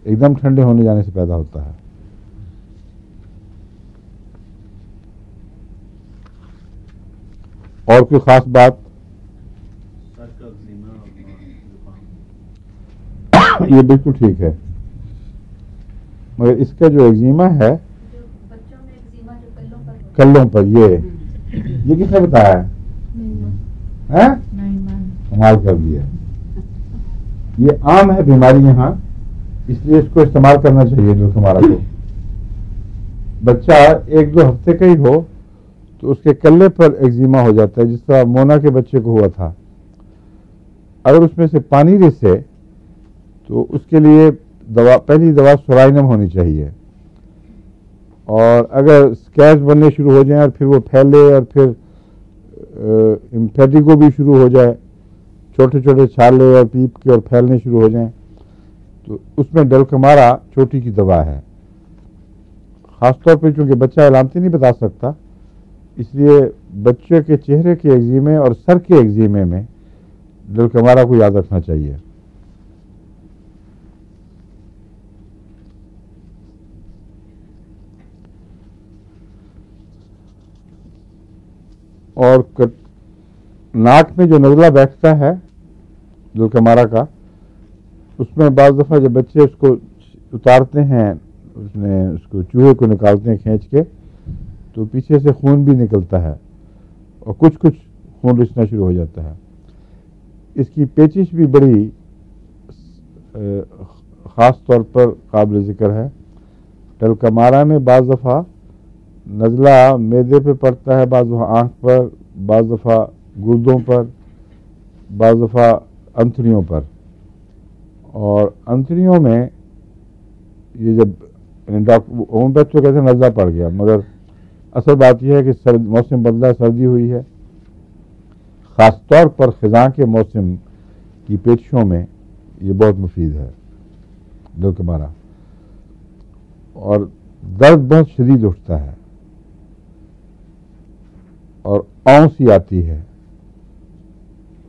ایک دم ٹھنڈے ہونے جانے سے پیدا ہوتا ہے. اور کوئی خاص بات؟ یہ بالکل ٹھیک ہے، مگر اس کا جو ایگزیما ہے کلوں پر، یہ کس نے بتایا ہے؟ کمال کر دیا. یہ عام ہے بیماری یہاں، اس لیے اس کو استعمال کرنا چاہیے. جو ہمارا کو بچہ 1-2 ہفتے کا ہی ہو تو اس کے کلے پر ایگزیما ہو جاتا ہے، جس طرح مونا کے بچے کو ہوا تھا. اگر اس میں سے پانی رسے تو اس کے لیے پہلی دوا سورائنم ہونی چاہیے. اور اگر اسکیچ بننے شروع ہو جائیں اور پھر وہ پھیلے اور پھر امپیٹیگو بھی شروع ہو جائے، چھوٹے چھوٹے چھالے اور پیپ کے اور پھیلنے شروع ہو جائیں، تو اس میں ڈلکمارا چوٹی کی دوا ہے. خاص طور پہ چونکہ بچہ علامتیں نہیں بتا سکتا، اس لیے بچے کے چہرے کے ایگزیمے اور سر کے ایگزیمے میں ڈلکمارا کو یاد رکھنا چاہیے. اور ناک میں جو نزلہ بیٹھتا ہے ڈلکمارا کا، اس میں بعض دفعہ جب بچے اس کو اتارتے ہیں، اس کو چوہے کو نکالتے ہیں کھینچ کے، تو پیچھے سے خون بھی نکلتا ہے اور کچھ خون رسنا شروع ہو جاتا ہے. اس کی پیچش بھی بڑی خاص طور پر قابل ذکر ہے. ڈلکمارا میں بعض دفعہ نزلہ معدے پہ پڑتا ہے، بعض دفعہ آنکھ پر، بعض دفعہ گردوں پر، بعض دفعہ انتڑیوں پر. اور انتڑیوں میں یہ جب ہومیوپیتھ تو کہتے ہیں نزلہ پڑ گیا، مگر اصل بات یہ ہے کہ موسم بدلا، سردی ہوئی ہے. خاص طور پر خزاں کے موسم کی پیچشوں میں یہ بہت مفید ہے ڈلکمارا. اور درد بہت شدید اٹھتا ہے اور اونسی آتی ہے،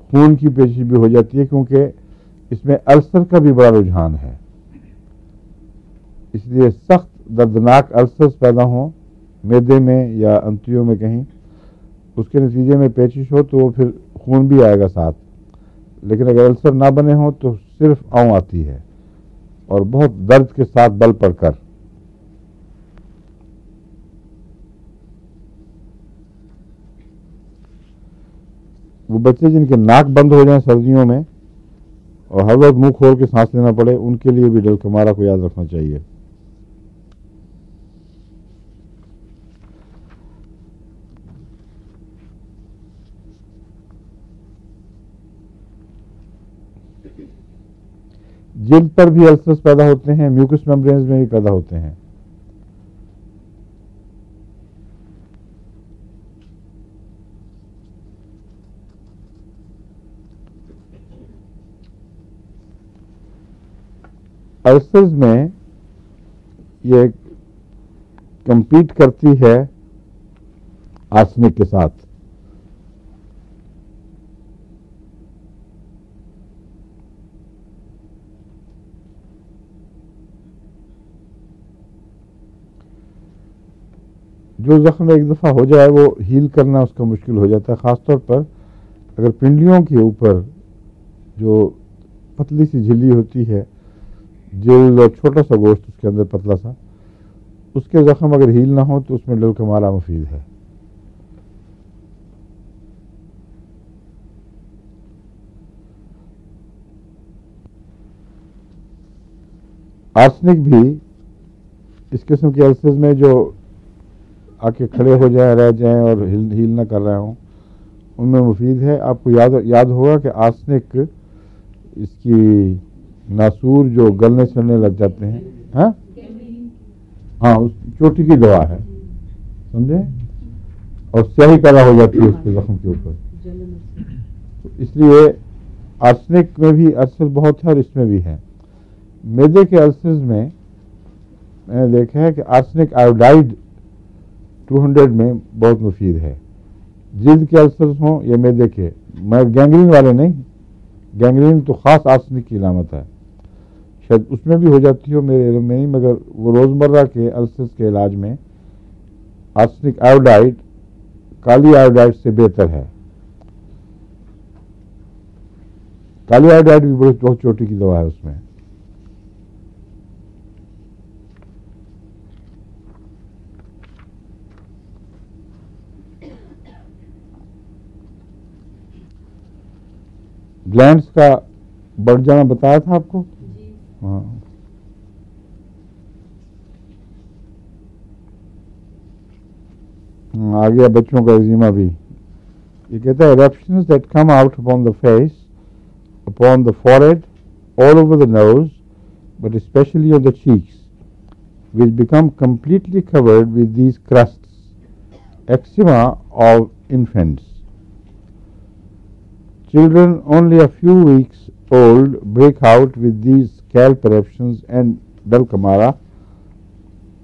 خون کی پیچش بھی ہو جاتی ہے، کیونکہ اس میں السر کا بھی بڑا رجحان ہے. اس لیے سخت دردناک السرز پیدا ہوں معدے میں یا انتڑیوں میں کہیں، اس کے نتیجے میں پیچش ہو تو وہ پھر خون بھی آئے گا ساتھ. لیکن اگر السر نہ بنے ہوں تو صرف اون آتی ہے اور بہت درد کے ساتھ بل پڑ کر. وہ بچے جن کے ناک بند ہو جائیں سردیوں میں اور ہر وقت منہ کھول کے سانس لینا پڑے، ان کے لیے بھی ڈلکمارا کو یاد رکھنا چاہیے. جلد پر بھی السرز پیدا ہوتے ہیں، میوکس میمبرینز میں بھی پیدا ہوتے ہیں. السرز میں یہ کمپیٹ کرتی ہے آرسنک کے ساتھ. جو زخم ایک دفعہ ہو جائے وہ ہیل کرنا اس کا مشکل ہو جاتا ہے، خاص طور پر اگر پنڈلیوں کے اوپر جو پتلی سی جھلی ہوتی ہے، جلد اور چھوٹا سا گوشت اس کے اندر پتلا سا، اس کے زخم اگر ہیل نہ ہو تو اس میں ڈلکمارا مفید ہے. آرسنک بھی اس قسم کے السرز میں جو آ کے کھڑے ہو جائیں، رہ جائیں اور ہیل نہ کر رہے ہوں، ان میں مفید ہے. آپ کو یاد ہوگا کہ آرسنک اس کی ناسور جو گلنے چلنے لگ جاتے ہیں, ہاں اس چوٹی کی دوا ہے, سمجھے, اور سیاہی پیدا ہو جاتی ہے اس کے زخم کے اوپر. اس لیے آرسنک میں بھی ارسل بہت ہے اور اس میں بھی ہے. میدے کے ارسلز میں نے دیکھا ہے کہ آرسنک آیوڈائڈ 200 میں بہت مفید ہے. جلد کے السرز ہوں یا میدے کے, میں گینگرین والے نہیں, گینگرین تو خاص آرسنک کی علامت ہے, شاید اس میں بھی ہو جاتی ہو, میرے علم میں نہیں, مگر وہ روزمرہ کے السرز کے علاج میں آرسنک آیوڈائڈ کالی آیوڈائڈ سے بہتر ہے. کالی آیوڈائڈ بھی بہت چوٹی کی دوا ہے اس میں. گلینڈس کا بڑھ جانا بتایا تھا آپ کو, ہاں. آ گیا بچوں کا ایگزیما بھی. یہ کہتا ہے eruptions that come out upon the face, upon the forehead, all over the nose, but especially on the cheeks, which become completely covered with these crusts, eczema of infants. Children only a few weeks old break out with these scalp eruptions, and Dulcamara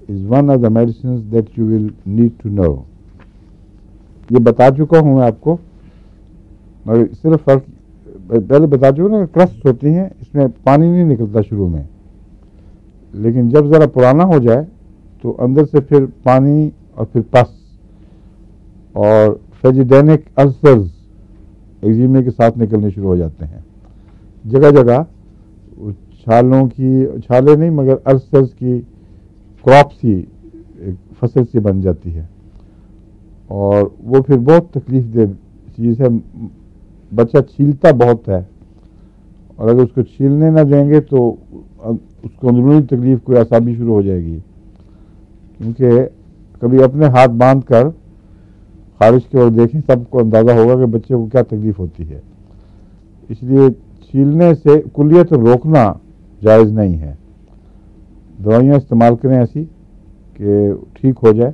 is one of the medicines that you will need to know. یہ بتا چکا ہوں میں آپ کو, مگر صرف فرق پہلے بتا چکا نا, کرسٹ ہوتی ہیں, اس میں پانی نہیں نکلتا شروع میں, لیکن جب ذرا پرانا ہو جائے تو اندر سے پھر پانی اور پھر پس, اور فیجیڈینک السرز ایگزیمے کے ساتھ نکلنے شروع ہو جاتے ہیں. جگہ جگہ چھالوں کی, چھالے نہیں مگر السرز کی کراپ سی فصل سی بن جاتی ہے, اور وہ پھر بہت تکلیف دہ چیز ہے. بچہ چھیلتا بہت ہے, اور اگر اس کو چھیلنے نہ دیں گے تو اس کو اندرونی تکلیف کوئی اعصابی شروع ہو جائے گی, کیونکہ کبھی اپنے ہاتھ باندھ کر خارج کی اور دیکھیں, سب کو اندازہ ہوگا کہ بچے کو کیا تکلیف ہوتی ہے. اس لیے چھیلنے سے کلیت روکنا جائز نہیں ہے. دوائیاں استعمال کریں ایسی کہ ٹھیک ہو جائے,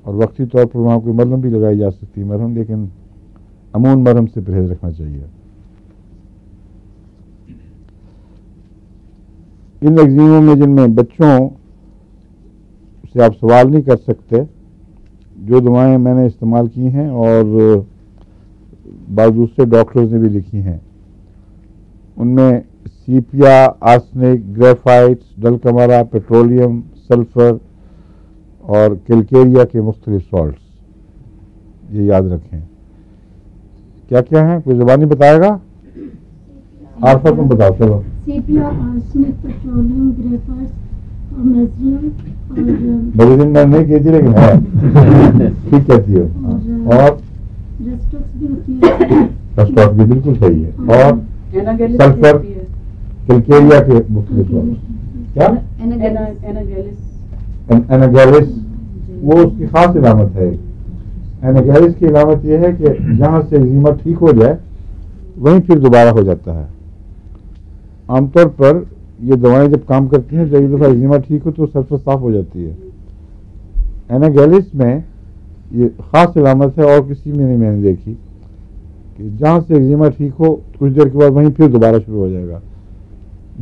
اور وقتی طور پر وہاں کوئی مرہم بھی لگائی جا سکتی ہے, مرہم, لیکن امون مرہم سے پرہیز رکھنا چاہیے. ان ایگزیموں میں جن میں بچوں سے آپ سوال نہیں کر سکتے, جو دوائیں میں نے استعمال کی ہیں اور بعض دوسرے ڈاکٹرز نے بھی لکھی ہیں, ان میں سیپیا, آرسنک, گریفائٹس, ڈلکمارا, پیٹرولیم, سلفر اور کیلکیریا کے مختلف سالٹس, یہ یاد رکھیں. کیا کیا ہیں, کوئی زبانی بتائے گا؟ عارفہ تم بتاؤ. چلو. سیپیا, آرسنک, پیٹرولیم, گریفائٹس اور میزیم, بڑے دن میں نہیں کہتی لیکن ہے ٹھیک کہتی ہو. اور رسٹاک بھی بالکل صحیح ہے. اور سلفر, کیلکیریا کے مختلف کیا, ایناگیلس, وہ اس کی خاص علامت ہے. ایناگیلس کی علامت یہ ہے کہ جہاں سے ایگزیما ٹھیک ہو جائے وہیں پھر دوبارہ ہو جاتا ہے. عام طور پر یہ دوائیں جب کام کرتی ہیں, جب ایک دفعہ ایگزیما ٹھیک ہو تو سرفس صاف ہو جاتی ہے. ایناگیلس میں یہ خاص علامت ہے, اور کسی میں نہیں میں نے دیکھی, کہ جہاں سے ایگزیما ٹھیک ہو کچھ دیر کے بعد وہیں پھر دوبارہ شروع ہو جائے گا,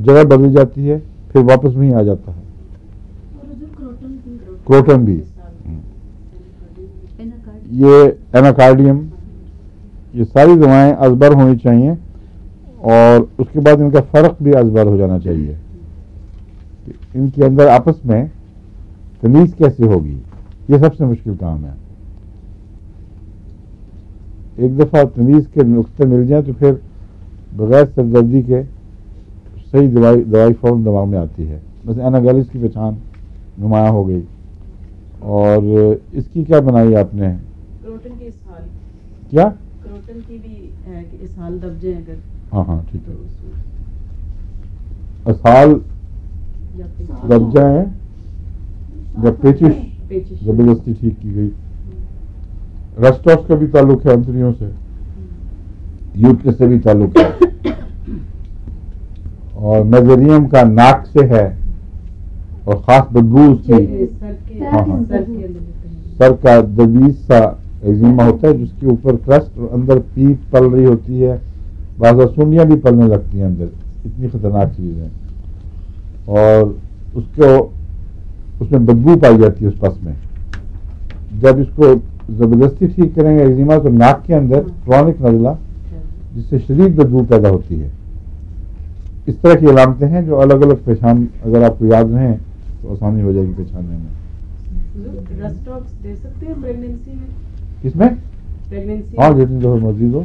جگہ بدل جاتی ہے, پھر واپس وہیں آ جاتا ہے. کروٹن بھی, یہ ایناکارڈیم, یہ ساری دوائیں ازبر ہونی چاہیے, اور اس کے بعد ان کا فرق بھی ازبر ہو جانا چاہیے. ان کے اندر آپس میں تمیز کیسے ہوگی, یہ سب سے مشکل کام ہے. ایک دفعہ تمیز کے نقطے مل جائیں تو پھر بغیر سردردی کے صحیح دوائی فوراً دماغ میں آتی ہے. بس ایناگیلس کی پہچان نمایاں ہو گئی. اور اس کی کیا بنائی آپ نے؟ کروٹن کی اسہال. کیا کروٹن کی بھی ہے کہ اسہال دب جائے اگر. ہاں ٹھیک ہے. اسہال دب جائے یا پیچش زبردستی ٹھیک کی گئی. رسٹوس کا بھی تعلق ہے انتریوں سے. یوٹرس سے بھی تعلق ہے، اور میزریم کا ناک سے ہے، اور خاص بدبو اس کی سر کا دبیز سا ایگزیما ہوتا ہے، جس کے اوپر کرسٹ اور اندر پیپ پل رہی ہوتی ہے، بعض سنڈیاں بھی پلنے لگتی ہیں اندر، اتنی خطرناک چیز ہے، اور اس میں بدبو پائی جاتی ہے اس پس میں. جب اس کو زبردستی ٹھیک کریں گے ایگزیما تو ناک کے اندر کرونک نزلہ جس سے شدید بدبو پیدا ہوتی ہے. اس طرح کی علامتیں ہیں جو الگ الگ پہچان اگر آپ کو یاد رہیں تو آسانی ہو جائے گی پہچاننے میں. رسٹاکس دے سکتے ہیں پریگنینسی میں؟ کس میں؟ پریگنینسی ہاں جتنی دفعہ مرضی دو.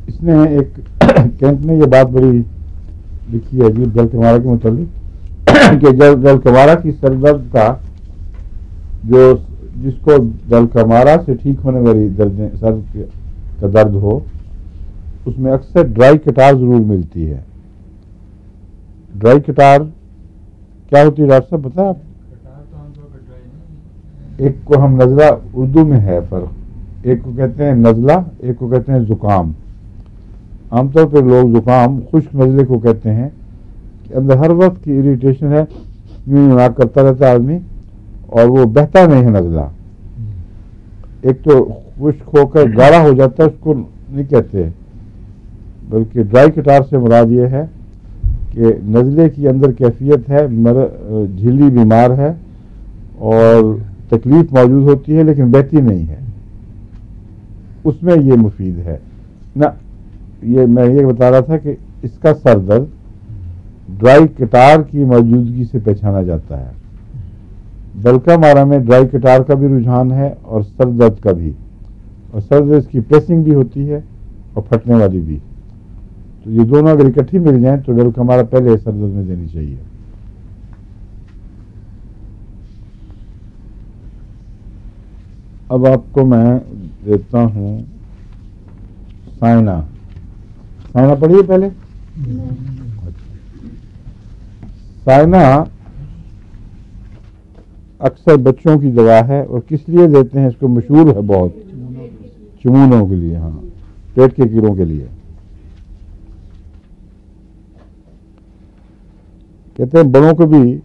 اس نے ایک کینٹ نے یہ بات بڑی لکھی ہے عجیب جل کمارا کے متعلق کہ جل کمارا کی سر درد کا جس کو جل کمارا سے ٹھیک ہونے والی سر کا درد ہو اس میں اکثر ڈرائی کٹار ضرور ملتی ہے. ڈرائی کٹار کیا ہوتی ہے ڈاکٹر صاحب پتا آپ؟ ایک کو ہم نزلہ اردو میں ہے فرق, ایک کو کہتے ہیں نزلہ, ایک کو کہتے ہیں زکام. عام طور پہ لوگ زکام خشک نزلے کو کہتے ہیں کہ اندر ہر وقت کی اریٹیشن ہے, یوں ناک کرتا رہتا ہے آدمی اور وہ بہتا نہیں ہے نزلہ. ایک تو خشک ہو کر گاڑھا ہو جاتا ہے, اس کو نہیں کہتے, بلکہ ڈرائی کٹار سے مراد یہ ہے کہ نزلے کی اندر کیفیت ہے, جھلی بیمار ہے اور تکلیف موجود ہوتی ہے لیکن بہتی نہیں ہے, اس میں یہ مفید ہے نا. یہ میں یہ بتا رہا تھا کہ اس کا سر درد ڈرائی کٹار کی موجودگی سے پہچانا جاتا ہے. دلکا مارا میں ڈرائی کٹار کا بھی رجحان ہے اور سر درد کا بھی, اور سر درد اس کی پریسنگ بھی ہوتی ہے اور پھٹنے والی بھی. تو یہ دونوں اگر اکٹھی مل جائیں تو دلکا مارا پہلے سر درد میں دینی چاہیے. اب آپ کو میں دیتا ہوں سائنا. سائنا پڑھیے پہلے. سائنا اکثر بچوں کی دوا ہے, اور کس لیے دیتے ہیں اس کو مشہور ہے بہت, چمونوں کے لیے, ہاں پیٹ کے کیڑوں کے لیے. کہتے ہیں بڑوں کو بھی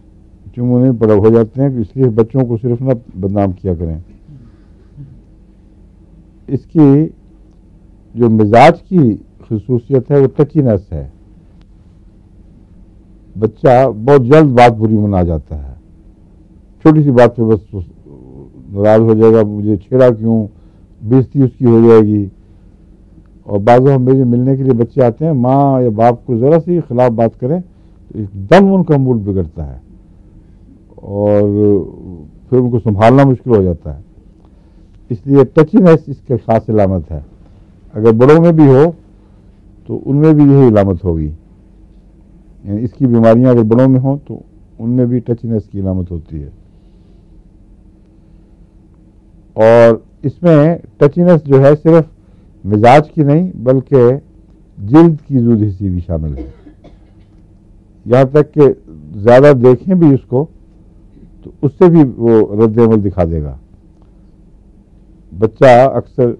چمونے پڑے ہو جاتے ہیں, اس لیے بچوں کو صرف نہ بدنام کیا کریں. اس کی جو مزاج کی خصوصیت ہے وہ ٹچینس ہے. بچہ بہت جلد بات بری منا جاتا ہے, چھوٹی سی بات پہ بس ناراض ہو جائے گا, مجھے چھیڑا کیوں, بےزتی اس کی ہو جائے گی. اور بعض ہم میرے ملنے کے لیے بچے آتے ہیں, ماں یا باپ کو ذرا سی خلاف بات کریں تو ایک دم ان کا موڈ بگڑتا ہے اور پھر ان کو سنبھالنا مشکل ہو جاتا ہے. اس لیے ٹچینس اس کی خاص علامت ہے. اگر بڑوں میں بھی ہو تو ان میں بھی یہی علامت ہوگی, یعنی اس کی بیماریاں اگر بڑوں میں ہوں تو ان میں بھی ٹچینس کی علامت ہوتی ہے. اور اس میں ٹچینس جو ہے صرف مزاج کی نہیں بلکہ جلد کی زود حسی بھی شامل ہے. یہاں تک کہ زیادہ دیکھیں بھی اس کو تو اس سے بھی وہ رد عمل دکھا دے گا. بچہ اکثر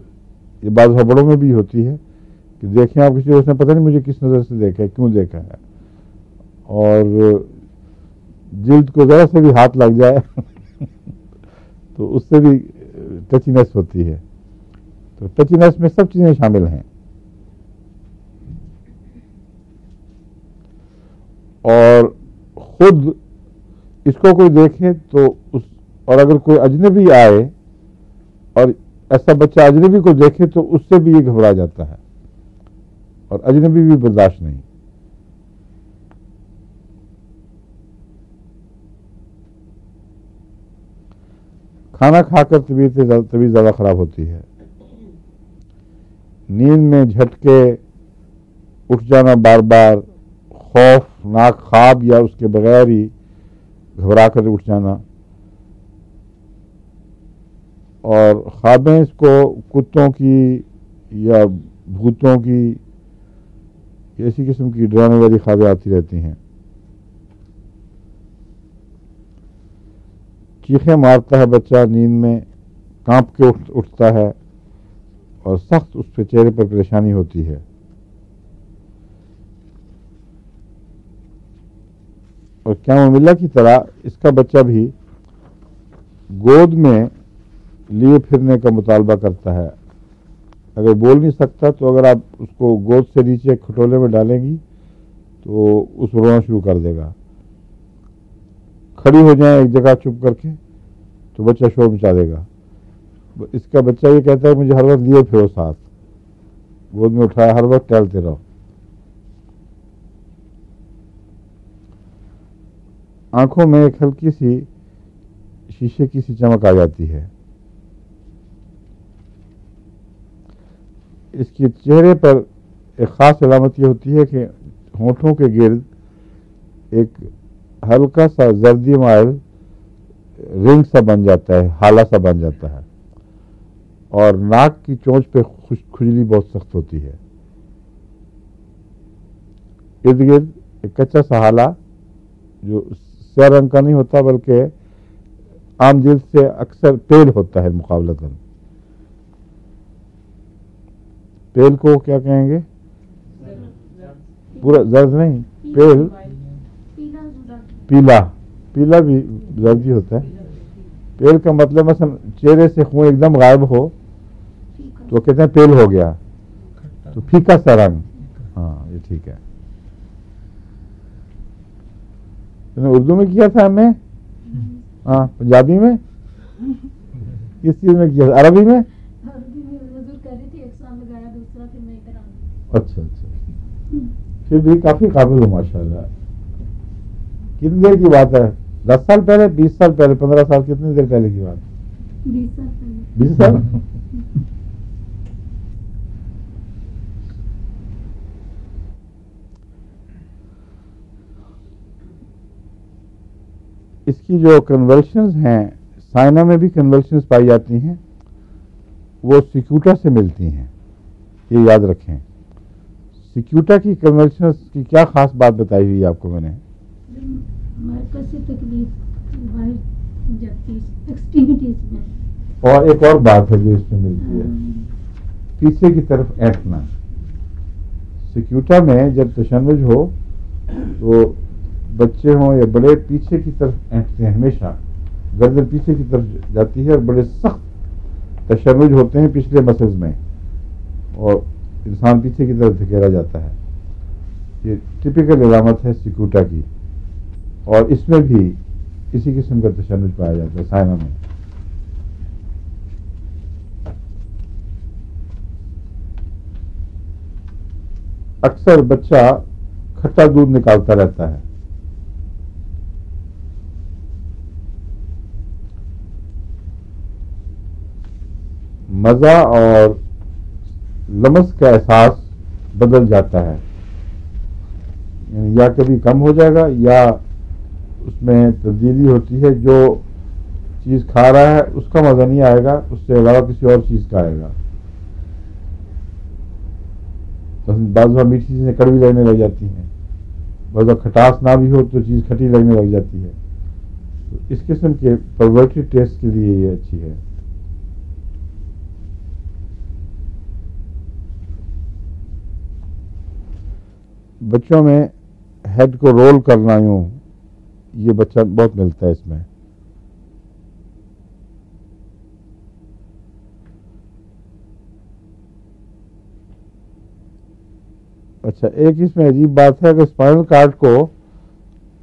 یہ بات بڑوں میں بھی ہوتی ہے کہ دیکھیں آپ کسی, اس نے پتہ نہیں مجھے کس نظر سے دیکھا ہے, کیوں دیکھا ہے, اور جلد کو ذرا سے بھی ہاتھ لگ جائے تو اس سے بھی ٹچینس ہوتی ہے. تو ٹچینس میں سب چیزیں شامل ہیں. اور خود اس کو کوئی دیکھے تو اور اگر کوئی اجنبی آئے اور ایسا بچہ اجنبی کو دیکھے تو اس سے بھی یہ گھبرا جاتا ہے, اور اجنبی بھی برداشت نہیں. کھانا کھا کر طبیعت زیادہ خراب ہوتی ہے. نیند میں جھٹکے, اٹھ جانا بار بار, خوف ناک خواب یا اس کے بغیر ہی گھبرا کر اٹھ جانا، اور خوابیں اس کو کتوں کی یا بھوتوں کی ایسی قسم کی ڈرانے والی خوابیں آتی رہتی ہیں. چیخیں مارتا ہے بچہ نیند میں، کانپ کے اٹھتا ہے اور سخت اس کے چہرے پر پریشانی ہوتی ہے. اور کیا معاملہ کی طرح اس کا بچہ بھی گود میں لیے پھرنے کا مطالبہ کرتا ہے. اگر بول نہیں سکتا تو اگر آپ اس کو گود سے نیچے کھٹولے میں ڈالیں گی تو اس رونا شروع کر دے گا. کھڑی ہو جائیں ایک جگہ چپ کر کے تو بچہ شور مچا دے گا. اس کا بچہ یہ کہتا ہے مجھے ہر وقت لیے پھرو، ساتھ گود میں اٹھایا، ہر وقت ٹہلتے رہو. آنکھوں میں ایک ہلکی سی شیشے کی سی چمک آ جاتی ہے. اس کے چہرے پر ایک خاص علامت یہ ہوتی ہے کہ ہونٹوں کے گرد ایک ہلکا سا زردی مائل رنگ سا بن جاتا ہے، ہالہ سا بن جاتا ہے، اور ناک کی چونچ پہ کھجلی بہت سخت ہوتی ہے. ارد گرد ایک کچا سا ہالہ جو سیاہ رنگ کا نہیں ہوتا بلکہ عام جلد سے اکثر پیل ہوتا ہے مقابلتاً. پیل کو کیا کہیں گے؟ پورا زرد نہیں، پیل پیلا، پیلا بھی زردی ہوتا ہے. پیل کا مطلب مثلا چہرے سے خون ایک دم غائب ہو تو کہتے ہیں پیل ہو گیا، تو پھیکا سا رنگ. ہاں یہ ٹھیک ہے. اردو میں کیا تھا ہم نے؟ ہاں پنجابی میں؟ کس چیز میں کیا تھا؟ عربی میں؟ اچھا اچھا، پھر بھی کافی قابل ہو ماشاء اللہ. کتنی دیر کی بات ہے؟ 10 سال پہلے، 20 سال پہلے، 15 سال، کتنی دیر پہلے کی بات؟ 20 سال پہلے. 20 سال. اس کی جو کنولشنز ہیں، سائنا میں بھی کنولشنز پائی جاتی ہیں، وہ سیکیوٹا سے ملتی ہیں، یہ یاد رکھیں. سیکیوٹا کی کنولشنز کی کیا خاص بات بتائی ہوئی آپ کو میں نے؟ مرکز سے تکلیف باہر جاتی ایکسٹریمٹیز میں. اور ایک اور بات ہے جو اس میں ملتی ہے، پیچھے کی طرف اینٹنا. سیکیوٹا میں جب تشنج ہو تو بچے ہوں یا بڑے پیچھے کی طرف اینٹتے ہیں، ہمیشہ گردن پیچھے کی طرف جاتی ہے اور بڑے سخت تشنج ہوتے ہیں پچھلے مسلز میں، اور انسان پیچھے کی طرف دھکیلا جاتا ہے. یہ ٹپیکل علامت ہے سیکیوٹا کی، اور اس میں بھی اسی قسم کا تشنج پایا جاتا ہے سائنا میں. اکثر بچہ کھٹا دودھ نکالتا رہتا ہے. مزہ اور لمس کا احساس بدل جاتا ہے، یعنی یا کبھی کم ہو جائے گا یا اس میں تبدیلی ہوتی ہے. جو چیز کھا رہا ہے اس کا مزہ نہیں آئے گا، اس سے علاوہ کسی اور چیز کا آئے گا. بعض دفعہ میٹھی چیزیں کڑوی لگنے لگ جاتی ہیں، بعض دفعہ کھٹاس نہ بھی ہو تو چیز کھٹی لگنے لگ جاتی ہے. تو اس قسم کے پرورٹی ٹیسٹ کے لیے یہ اچھی ہے. بچوں میں ہیڈ کو رول کرنا، یوں یہ بچہ بہت ملتا ہے اس میں. اچھا، ایک اس میں عجیب بات ہے کہ اسپائنل کارڈ کو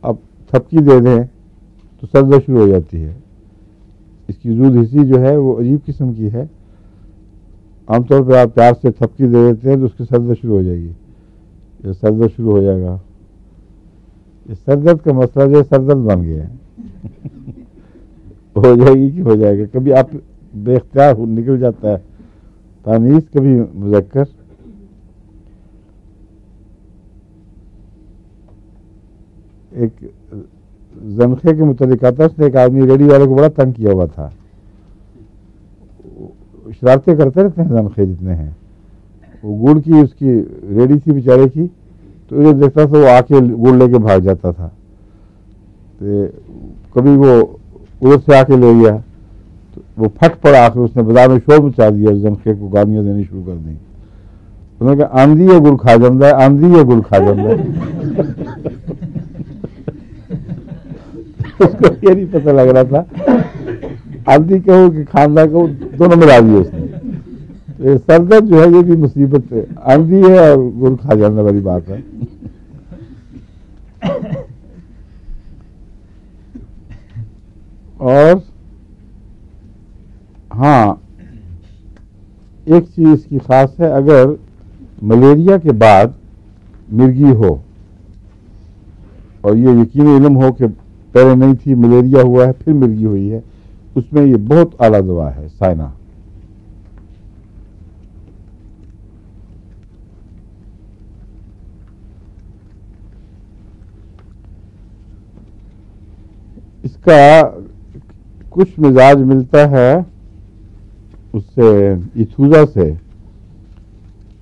اب تھپکی دے دیں تو سر درد شروع ہو جاتی ہے. اس کی زود حصی جو ہے وہ عجیب قسم کی ہے. عام طور پہ آپ پیار سے تھپکی دے دیتے ہیں تو اس کی سر درد شروع ہو جائے گی، یہ سر درد شروع ہو جائے گا. یہ سر درد کا مسئلہ جو ہے سر درد بن گیا ہے. ہو جائے گی کہ ہو جائے گا. کبھی آپ بے اختیار نکل جاتا ہے تانیث، کبھی مذکر. ایک زنخے کے متعلق آتا ہے، اس نے ایک آدمی ریڈی والے کو بڑا تنگ کیا ہوا تھا، شرارتیں کرتے رہتے ہیں زنخے جتنے ہیں. وہ گڑ کی اس کی ریڈی تھی بیچارے کی، تو انہیں دیکھتا تھا وہ آ کے گڑ لے کے بھاگ جاتا تھا. تو کبھی وہ ادھر سے آ کے لے گیا تو وہ پھٹ پڑا، آ کے اس نے بازار میں شور مچا دیا، زنخے کو گالیاں دینی شروع کر دیں. انہوں نے کہا آندھی ہے گڑ کھا جاندہ ہے، آندھی ہے گڑ کھا جاندہ ہے. اس کو یہ نہیں پتہ لگ رہا تھا آندھی کہو کہ خاندہ کہو، دونوں ملا دیے اس نے. سردرد جو ہے یہ بھی مصیبت ہے، آندھی ہے اور گڑ کھا جانا والی بات ہے. اور ہاں ایک چیز اس کی خاص ہے، اگر ملیریا کے بعد مرگی ہو اور یہ یقینی علم ہو کہ پہلے نہیں تھی، ملیریا ہوا ہے پھر مرگی ہوئی ہے، اس میں یہ بہت اعلیٰ دوا ہے سائنا. اس کا کچھ مزاج ملتا ہے اس سے ایتھوزا سے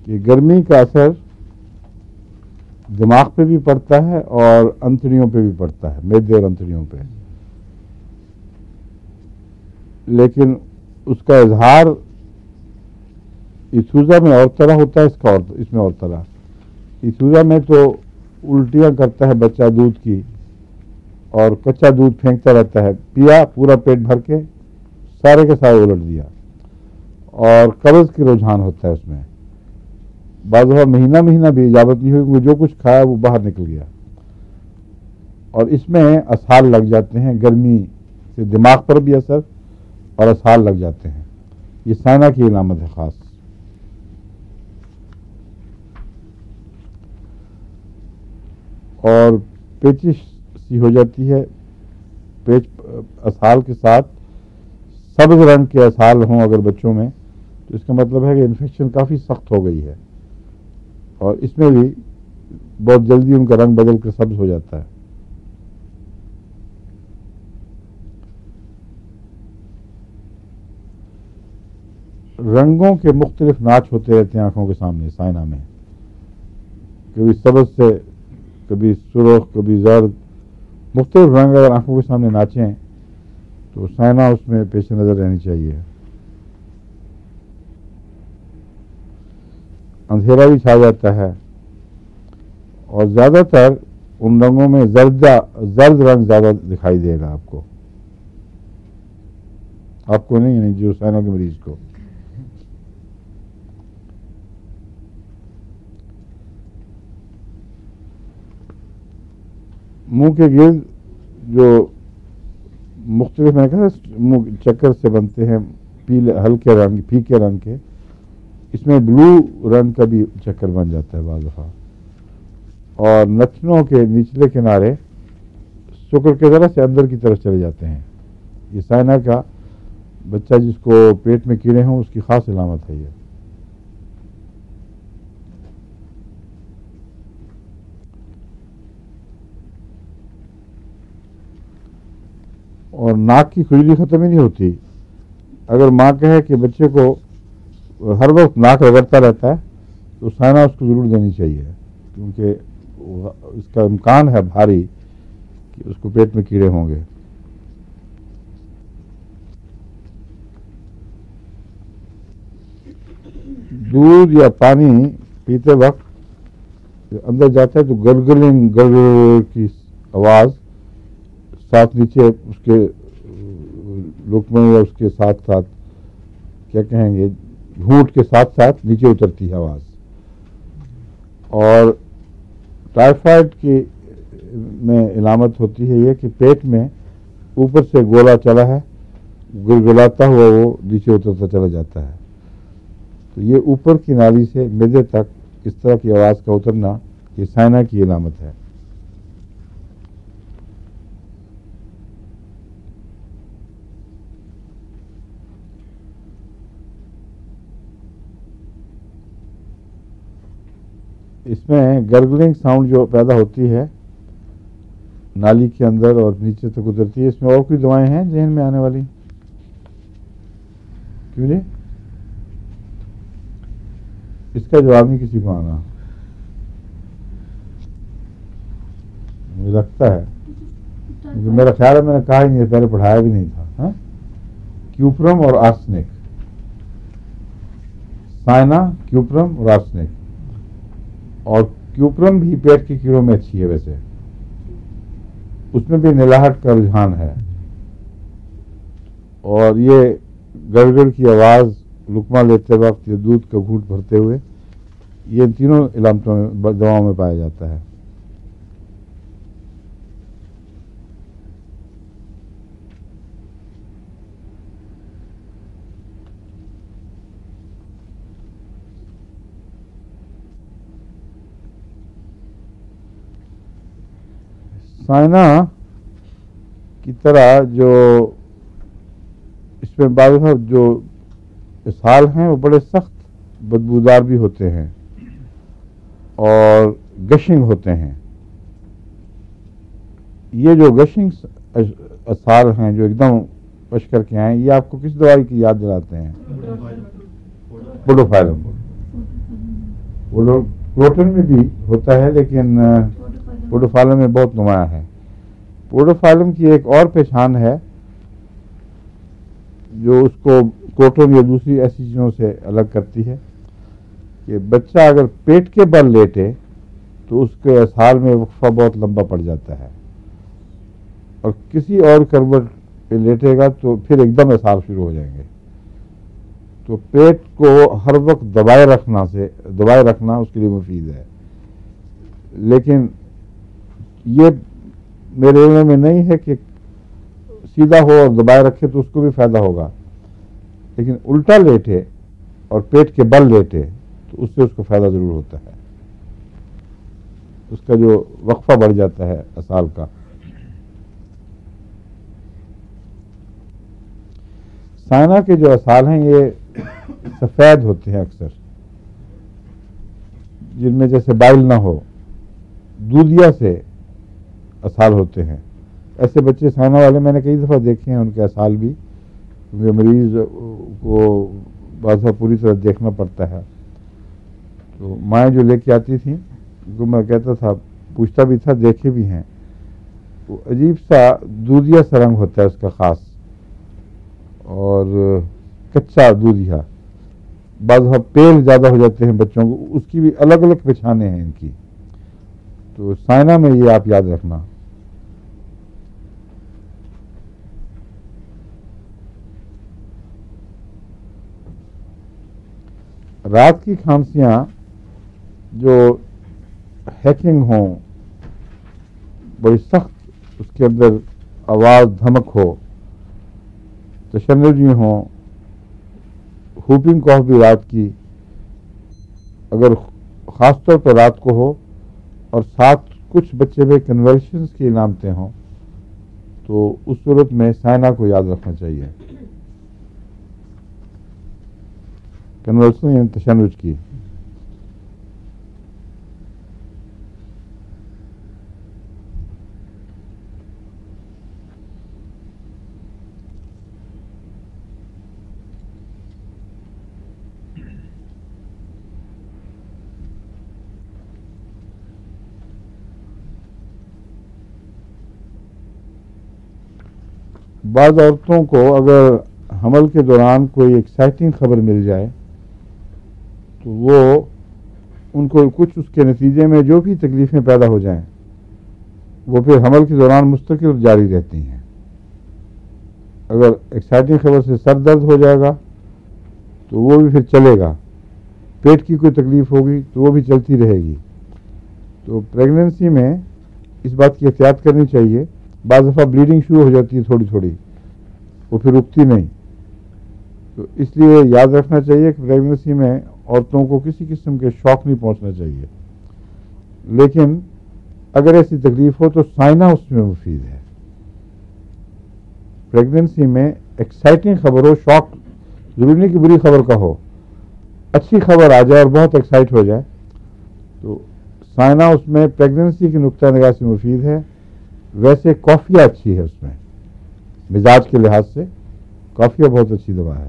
کہ گرمی کا اثر دماغ پہ بھی پڑتا ہے اور انتڑیوں پہ بھی پڑتا ہے، معدے اور انتڑیوں پہ. لیکن اس کا اظہار ایتھوزا میں اور طرح ہوتا ہے، اس میں اور طرح. ایتھوزا میں تو الٹیاں کرتا ہے بچہ دودھ کی اور کچا دودھ پھینکتا رہتا ہے، پیا پورا پیٹ بھر کے سارے کے سارے الٹ دیا، اور قبض کی رجحان ہوتا ہے اس میں. بعض دفعہ مہینہ بھی اجابت نہیں ہوئی کیونکہ جو کچھ کھایا وہ باہر نکل گیا. اور اس میں اسہال لگ جاتے ہیں، گرمی سے دماغ پر بھی اثر اور اسہال لگ جاتے ہیں. یہ سائنا کی علامت ہے خاص. اور پیچش سی ہو جاتی ہے، پیچ اسہال کے ساتھ سبز رنگ کے اسہال ہوں اگر بچوں میں، تو اس کا مطلب ہے کہ انفیکشن کافی سخت ہو گئی ہے. اور اس میں بھی بہت جلدی ان کا رنگ بدل کر سبز ہو جاتا ہے. رنگوں کے مختلف ناچ ہوتے رہتے ہیں آنکھوں کے سامنے سائنا میں، کبھی سبز سے کبھی سرخ کبھی زرد، مختلف رنگ اگر آنکھوں کے سامنے ناچیں تو سائنا اس میں پیش نظر رہنی چاہیے. اندھیرا بھی چھا جاتا ہے اور زیادہ تر ان رنگوں میں زرد رنگ زیادہ دکھائی دے گا آپ کو نہیں جو سائنا کے مریض کو. منہ کے گرد جو مختلف میں کہا منہ چکر سے بنتے ہیں، پیلے ہلکے رنگ پھیکے رنگ کے، اس میں بلو رنگ کا بھی چکر بن جاتا ہے بعض دفعہ. اور نتنوں کے نچلے کنارے شکر کے ذرا سے اندر کی طرف چلے جاتے ہیں. یہ سائنا کا بچہ جس کو پیٹ میں کیڑے ہوں اس کی خاص علامت ہے یہ. اور ناک کی کھجلی ختم ہی نہیں ہوتی. اگر ماں کہے کہ بچے کو ہر وقت ناک رگڑتا رہتا ہے تو سائنا اس کو ضرور دینی چاہیے، کیونکہ اس کا امکان ہے بھاری کہ اس کو پیٹ میں کیڑے ہوں گے. دودھ یا پانی پیتے وقت اندر جاتا ہے تو گرگلنگ گرگر کی آواز ساتھ نیچے اس کے لقمے یا اس کے ساتھ ساتھ کیا کہیں گے گھونٹ کے ساتھ ساتھ نیچے اترتی ہے آواز. اور ٹائیفائڈ کی میں علامت ہوتی ہے یہ کہ پیٹ میں اوپر سے گولا چلا ہے، گلگلاتا ہوا وہ نیچے اترتا چلا جاتا ہے. تو یہ اوپر کی نالی سے معدے تک اس طرح کی آواز کا اترنا یہ سائنا کی علامت ہے. اس میں گرگلنگ ساؤنڈ جو پیدا ہوتی ہے نالی کے اندر اور نیچے تک اترتی ہے. اس میں اور کوئی دوائیں ہیں ذہن میں آنے والی؟ کیوں جی؟ اس کا جواب نہیں کسی کو آنا. مجھے لگتا ہے کیونکہ میرا خیال ہے میں نے کہا ہی نہیں، پہلے پڑھایا بھی نہیں تھا. ہاں، کیوپرم اور آرسنک. سائنا، کیوپرم اور آرسنک. اور کیوپرم بھی پیٹ کے کیڑوں میں اچھی ہے ویسے، اس میں بھی نلاہٹ کا رجحان ہے. اور یہ گڑگڑ کی آواز لقمہ لیتے وقت یا دودھ کا گھونٹ بھرتے ہوئے، یہ ان تینوں علامتوں میں دواؤں میں پایا جاتا ہے. سائنا کی طرح جو اس میں بعض جو اسہال ہیں وہ بڑے سخت بدبودار بھی ہوتے ہیں اور گشنگ ہوتے ہیں. یہ جو گشنگ اسہال ہیں جو ایک دم پش کر کے آئیں، یہ آپ کو کس دوائی کی یاد دلاتے ہیں؟ پوڈوفائلم. کروٹن میں بھی ہوتا ہے لیکن پوڈوفائلم میں بہت نمایاں ہے. پوڈوفائلم کی ایک اور پہچان ہے جو اس کو کروٹن یا دوسری ایسی چیزوں سے الگ کرتی ہے کہ بچہ اگر پیٹ کے بل لیٹے تو اس کے اسہال میں وقفہ بہت لمبا پڑ جاتا ہے، اور کسی اور کروٹ پہ لیٹے گا تو پھر ایک دم اسہال شروع ہو جائیں گے. تو پیٹ کو ہر وقت دبائے رکھنا اس کے لیے مفید ہے. لیکن یہ میرے علم میں نہیں ہے کہ سیدھا ہو اور دبائے رکھے تو اس کو بھی فائدہ ہوگا، لیکن الٹا لیٹے اور پیٹ کے بل لیٹے تو اس سے اس کو فائدہ ضرور ہوتا ہے. اس کا جو وقفہ بڑھ جاتا ہے اسہال کا. سائنا کے جو اسہال ہیں یہ سفید ہوتے ہیں اکثر، جن میں جیسے بائل نہ ہو، دودھیا سے اسہال ہوتے ہیں. ایسے بچے سائنا والے میں نے کئی دفعہ دیکھے ہیں، ان کے اسہال بھی، کیونکہ مریض کو بعض پوری طرح دیکھنا پڑتا ہے. تو مائیں جو لے کے آتی تھیں کو میں کہتا تھا، پوچھتا بھی تھا، دیکھے بھی ہیں. تو عجیب سا دودھیا سا رنگ ہوتا ہے اس کا خاص، اور کچا دودھیا. بعض پیل زیادہ ہو جاتے ہیں بچوں کو، اس کی بھی الگ الگ پہچانیں ہیں ان کی. تو سائنا میں یہ آپ یاد رکھنا. رات کی کھانسیاں جو ہیکنگ ہوں، بڑی سخت اس کے اندر آواز دھمک ہو، تشنجی ہوں، ہوپنگ کاف بھی رات کی، اگر خاص طور پر رات کو ہو، اور ساتھ کچھ بچے میں کنورشنز کی علامتیں ہوں، تو اس صورت میں سائنا کو یاد رکھنا چاہیے. کنورشن یعنی تشنج کی. بعض عورتوں کو اگر حمل کے دوران کوئی ایکسائٹنگ خبر مل جائے تو وہ ان کو کچھ اس کے نتیجے میں جو بھی تکلیفیں پیدا ہو جائیں وہ پھر حمل کے دوران مستقل جاری رہتی ہیں. اگر ایکسائٹنگ خبر سے سر درد ہو جائے گا تو وہ بھی پھر چلے گا. پیٹ کی کوئی تکلیف ہوگی تو وہ بھی چلتی رہے گی. تو پریگننسی میں اس بات کی احتیاط کرنی چاہیے. بعض دفعہ بلیڈنگ شروع ہو جاتی ہے تھوڑی تھوڑی، وہ پھر رکتی نہیں. تو اس لیے یاد رکھنا چاہیے کہ پریگننسی میں عورتوں کو کسی قسم کے شوق نہیں پہنچنا چاہیے. لیکن اگر ایسی تکلیف ہو تو سائنا اس میں مفید ہے. پریگننسی میں ایکسائٹنگ خبر ہو، شوق ضروری نہیں کہ بری خبر کا ہو، اچھی خبر آ جائے اور بہت ایکسائٹ ہو جائے تو سائنا اس میں پریگننسی کی نقطہ نگاہ سے مفید ہے. ویسے کافیہ اچھی ہے، اس میں مزاج کے لحاظ سے کافیہ بہت اچھی دوا ہے.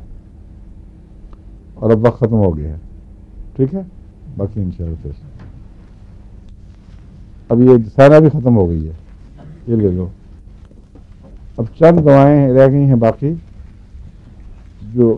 اور اب وقت ختم ہو گیا ہے، ٹھیک ہے، باقی انشاءاللہ پھر اب یہ سائنا بھی ختم ہو گئی ہے، یہ لے لو. اب چند دوائیں رہ گئی ہیں باقی جو